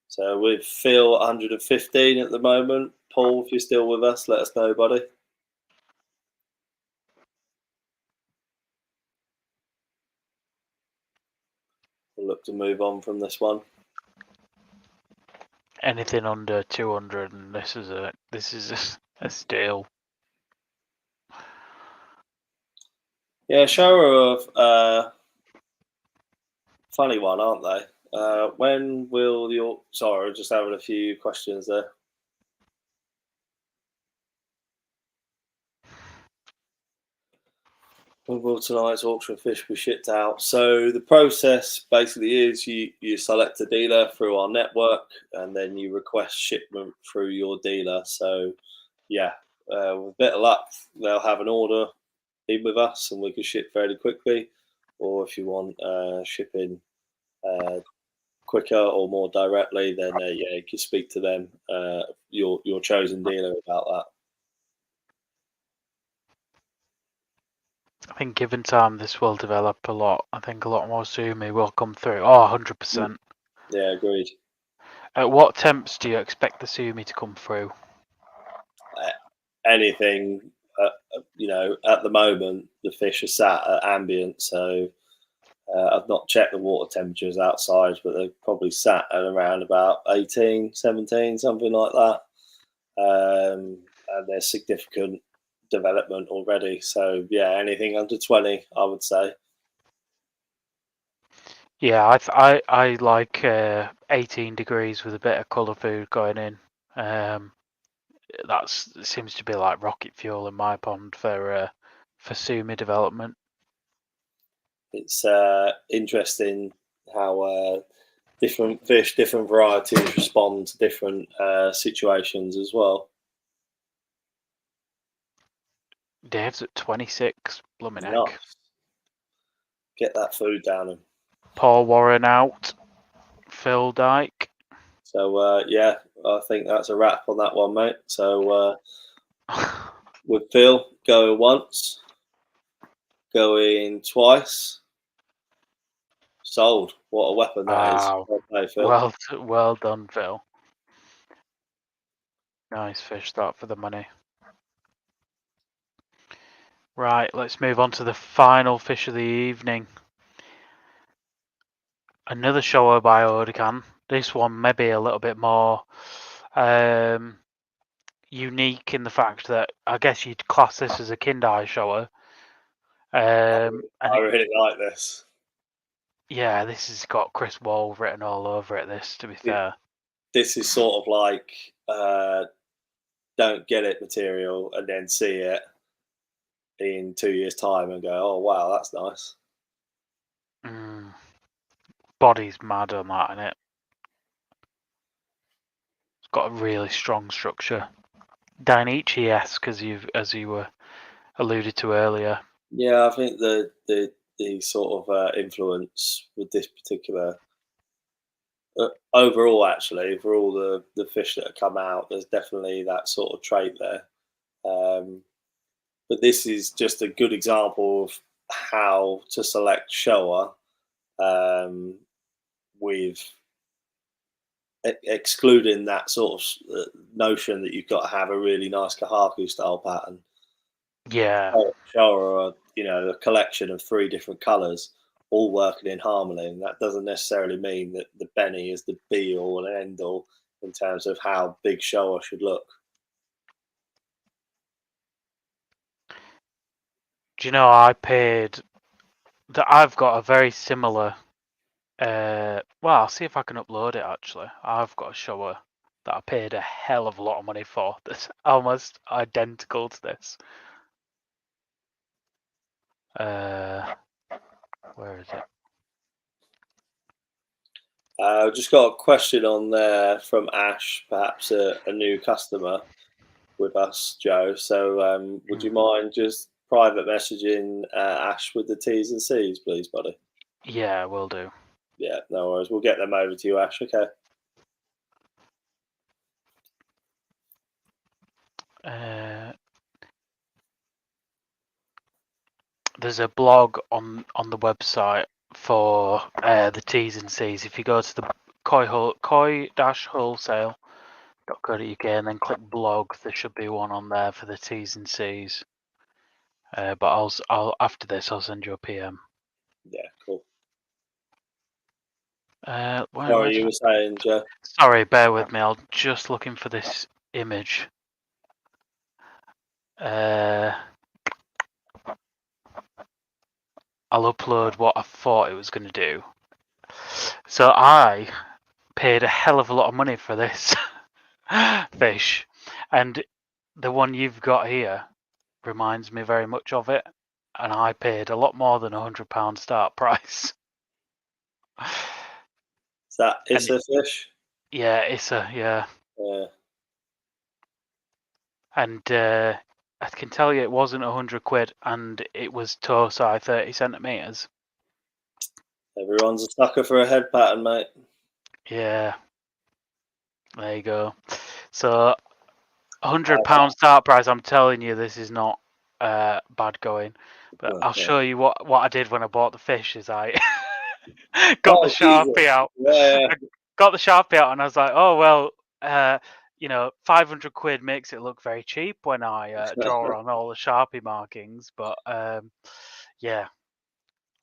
So with Phil 115 at the moment. Paul, if you're still with us, let us know, buddy. We'll look to move on from this one. Anything under 200, and this is a steal. Yeah, shower of funny one, aren't they? When will your sorry, just having a few questions there. When will tonight's auction fish be shipped out? So the process basically is you select a dealer through our network and then you request shipment through your dealer. So yeah, with a bit of luck, they'll have an order in with us and we can ship fairly quickly. Or if you want shipping quicker or more directly, then yeah, you can speak to them, your chosen dealer about that. I think given time, this will develop a lot. I think a lot more sumi will come through. Oh, 100%. Yeah, agreed. At what temps do you expect the sumi to come through? Anything at the moment the fish are sat at ambient, so I've not checked the water temperatures outside, but they've probably sat at around about 18, 17, something like that. And there's significant development already. So yeah, anything under 20, I would say. Yeah, I like 18 degrees with a bit of colour food going in. That seems to be like rocket fuel in my pond for sumi development. It's interesting how different fish, different varieties respond to different situations as well. Dave's at 26. Blooming heck. Nice. Get that food down him. Paul Warren out. Phil Dyke. So yeah, I think that's a wrap on that one, mate. So with Phil going once, going twice, sold. What a weapon that is! Wow. Well played, Phil. Well done, Phil. Nice fish that for the money. Right, let's move on to the final fish of the evening. Another shower by Odacan. This one may be a little bit more unique in the fact that I guess you'd class this as a Kindai shower. I really like this. Yeah, this has got Chris Wall written all over it, this, to be fair. This is sort of like don't get it material and then see it in 2 years' time and go, oh, wow, that's nice. Body's mad on that, innit? It's got a really strong structure. Dainichi-esque, as you were alluded to earlier. Yeah, I think the sort of influence with this particular overall, actually, for all the fish that have come out, there's definitely that sort of trait there. But this is just a good example of how to select shower with excluding that sort of notion that you've got to have a really nice Kohaku style pattern. Yeah. Shower, a collection of 3 different colours, all working in harmony, and that doesn't necessarily mean that the Benny is the be all and end all in terms of how big shower should look. Do you know I've got a very similar well, I'll see if I can upload it actually. I've got a shower that I paid a hell of a lot of money for that's almost identical to this. Where is it? I've just got a question on there from Ash, perhaps a new customer with us, Joe. So would you mind just private messaging Ash with the T's and C's, please, buddy? Yeah, will do. Yeah, no worries. We'll get them over to you, Ash. Okay. There's a blog on the website for the T's and C's. If you go to the koi-wholesale.co.uk and then click blog, there should be one on there for the T's and C's. But I'll after this I'll send you a PM. Yeah, cool. Sorry, you were saying, Joe? Sorry, bear with me. I'm just looking for this image. I'll upload what I thought it was going to do. So I paid a hell of a lot of money for this fish, and the one you've got here reminds me very much of it, and I paid a lot more than £100 start price. Is that Issa fish? Yeah, Issa, yeah. Yeah. And I can tell you it wasn't £100, and it was toe size 30 centimeters. Everyone's a sucker for a head pattern, mate. Yeah. There you go. So £100 start price. I'm telling you, this is not bad going. But I'll show you what I did when I bought the fish. Is I got the Sharpie out. Yeah. I got the Sharpie out, and I was like, oh well. you know, 500 quid makes it look very cheap when I draw on all the Sharpie markings. But yeah,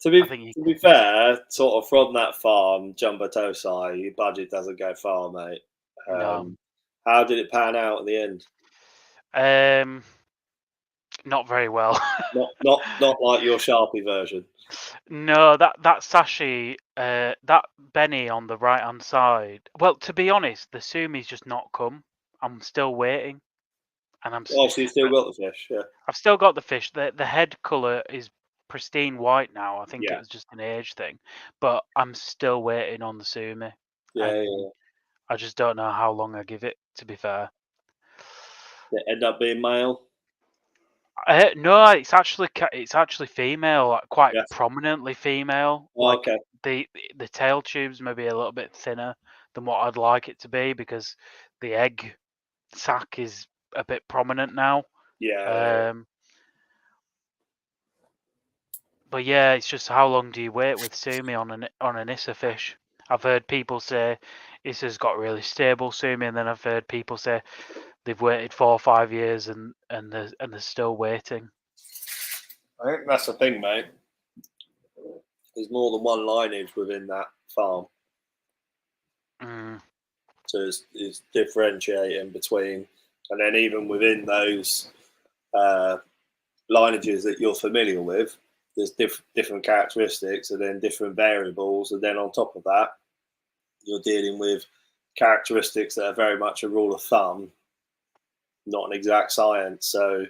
To I think be fair, sort of from that farm, Jumbo Tosai, your budget doesn't go far, mate. no. How did it pan out in the end? Not very well. Not like your Sharpie version. No, that Sashi, that Benny on the right hand side. Well, to be honest, the Sumi's just not come. I'm still waiting, and Oh, so you still got the fish, yeah. I've still got the fish. The head color is pristine white now. I think it Yeah. was just an age thing, but I'm still waiting on the Sumi, Yeah, and yeah. I just don't know how long I give it. To be fair, It end up being male. no, it's actually female, like quite Yes. prominently female. Oh, Like okay. the tail tube's maybe a little bit thinner than what I'd like it to be because the egg sac is a bit prominent now. Yeah. But yeah, it's just how long do you wait with Sumi on an Issa fish? I've heard people say Issa's got really stable Sumi, and then I've heard people say they've waited 4 or 5 years and they're still waiting. I think that's the thing, mate. There's more than one lineage within that farm. So it's differentiating between, and then even within those lineages that you're familiar with, there's different characteristics and then different variables. And then on top of that, you're dealing with characteristics that are very much a rule of thumb, not an exact science. So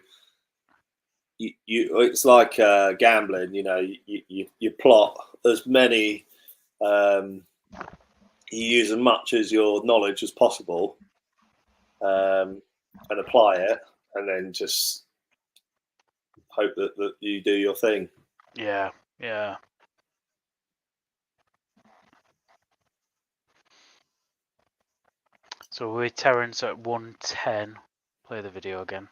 it's like gambling. You know, you plot as many, you use as much as your knowledge as possible, and apply it, and then just hope that you do your thing. Yeah, yeah. So we're Terrence at 110. Play the video again.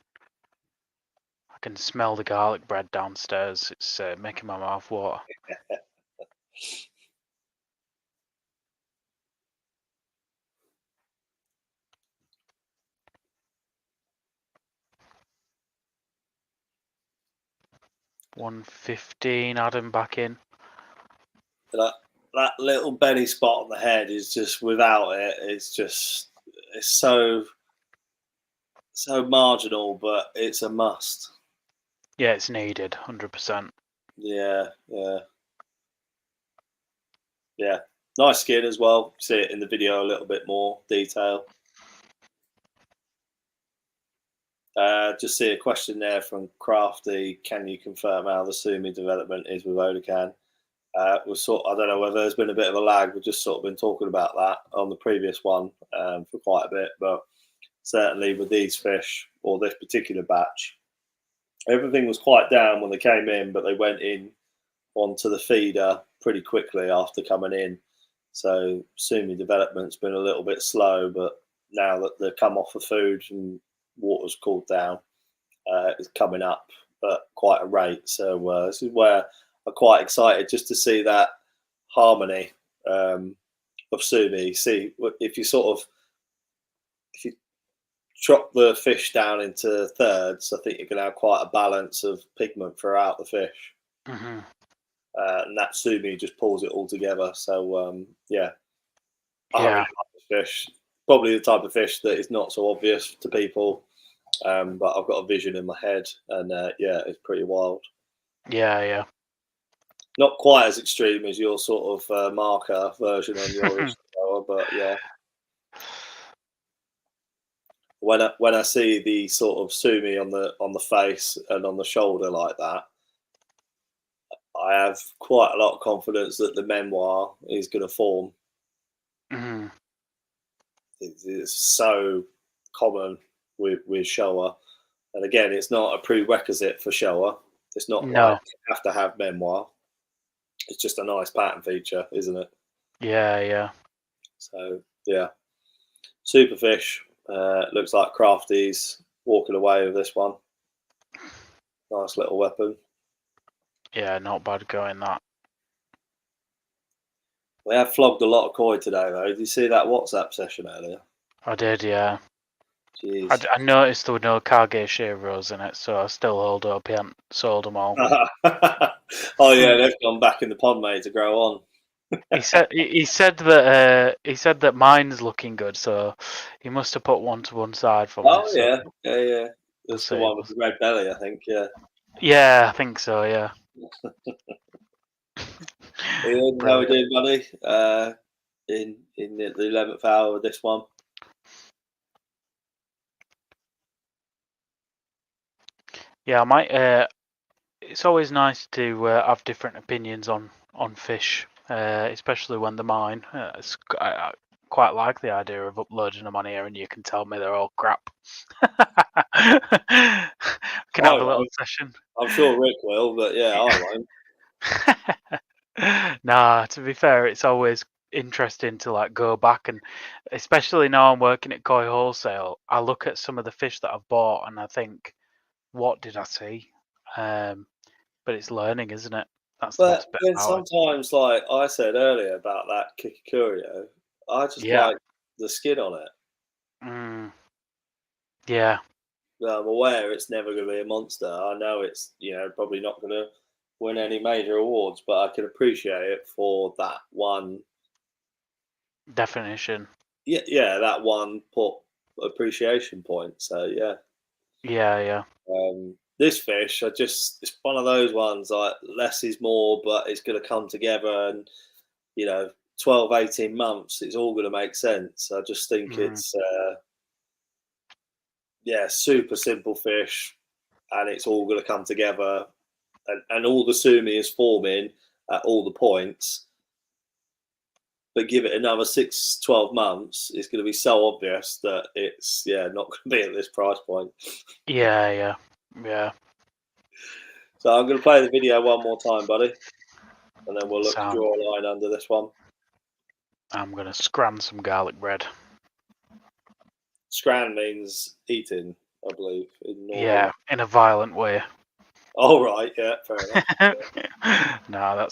I can smell the garlic bread downstairs. It's making my mouth water. $115. Adam back in. That little belly spot on the head is just, without it, it's so marginal, but it's a must. Yeah, it's needed, 100%. Yeah. Nice skin as well. See it in the video a little bit more detail. Just see a question there from Crafty. Can you confirm how the Sumi development is with Odacan? I don't know whether there's been a bit of a lag. We've just sort of been talking about that on the previous one for quite a bit, but certainly with these fish, or this particular batch, everything was quite down when they came in, but they went in onto the feeder pretty quickly after coming in. So Sumi development's been a little bit slow, but now that they've come off the food and water's cooled down, it's coming up at quite a rate. So this is where I'm quite excited just to see that harmony of Sumi. See if you chop the fish down into thirds, I think you can have quite a balance of pigment throughout the fish. Mm-hmm. And that Sumi just pulls it all together. So yeah, I really like this fish. Probably the type of fish that is not so obvious to people, but I've got a vision in my head, and yeah, it's pretty wild. Yeah. Not quite as extreme as your sort of marker version on yours, but yeah. When I see the sort of Sumi on the face and on the shoulder like that, I have quite a lot of confidence that the memoir is going to form. Mm-hmm. It's so common with Showa, and again, it's not a prerequisite for Showa. It's not like you have to have memoir. It's just a nice pattern feature, isn't it? Yeah. So yeah, super fish. Looks like Crafty's walking away with this one. Nice little weapon. Yeah, not bad going that. We have flogged a lot of koi today, though. Did you see that WhatsApp session earlier? I did, yeah. Jeez. I noticed there were no Kage Shiros in it, so I still hold up. He hadn't sold them all. Oh yeah, they've gone back in the pod, mate, to grow on. He said that mine's looking good, so he must have put one to one side for me. Oh so yeah. we'll That's see. the one with the red belly, I think. Yeah. Yeah, I think so. Yeah. Ian, how we doing, buddy? In the 11th hour of this one. Yeah, I might. It's always nice to have different opinions on fish, especially when they're mine. I quite like the idea of uploading them on here, and you can tell me they're all crap. Can have a little session. I'm sure Rick will, but yeah, I won't. Nah, to be fair, it's always interesting to like go back, and especially now I'm working at Koi Wholesale, I look at some of the fish that I've bought and I think, what did I see? But it's learning, isn't it? That's the best bit then about it. sometimes, like I said earlier about that Kikurio, I just like the skin on it. Yeah. I'm aware it's never going to be a monster. I know it's probably not going to win any major awards, but I can appreciate it for that one Definition. Yeah, that one appreciation point. So yeah. Yeah. This fish, it's one of those ones like less is more, but it's going to come together, and 12, 18 months, it's all going to make sense. I just think it's super simple fish, and it's all going to come together, and all the sumi is forming at all the points. But give it another 6, 12 months, it's going to be so obvious that it's not going to be at this price point. Yeah. So I'm going to play the video one more time, buddy, and then we'll look to Sound. draw a line under this one. I'm going to scram some garlic bread. Scran means eating, I believe. In a violent way. Oh, right, yeah, fair enough. No,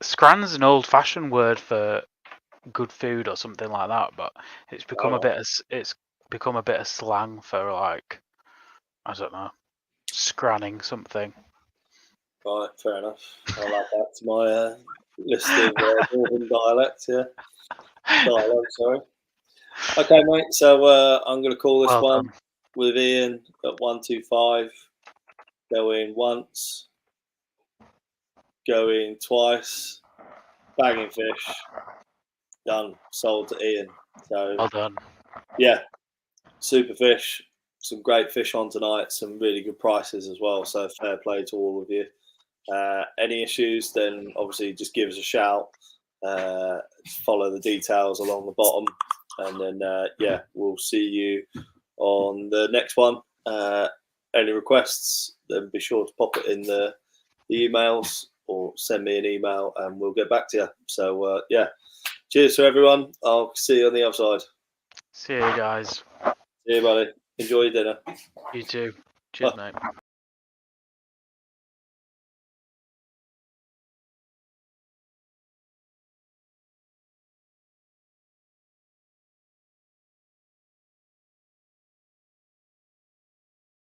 scran's an old-fashioned word for good food or something like that, but it's become a bit of slang for like, I don't know, scranning something. Right, fair enough. I'll add that to my list of northern dialects. Yeah, dialogue. Sorry. Okay, mate. So I'm going to call this one Done. with Ian at 125. Go in once. Go in twice. Bagging fish. Done. Sold to Ian. So Well done. Yeah, super fish. Some great fish on tonight. Some really good prices as well. So fair play to all of you. Any issues, then obviously just give us a shout. Follow the details along the bottom, and then we'll see you on the next one. Any requests, then be sure to pop it in the emails or send me an email, and we'll get back to you. So cheers to everyone. I'll see you on the other side. See you guys. See you, buddy. Enjoy your dinner. You too. Cheers, mate.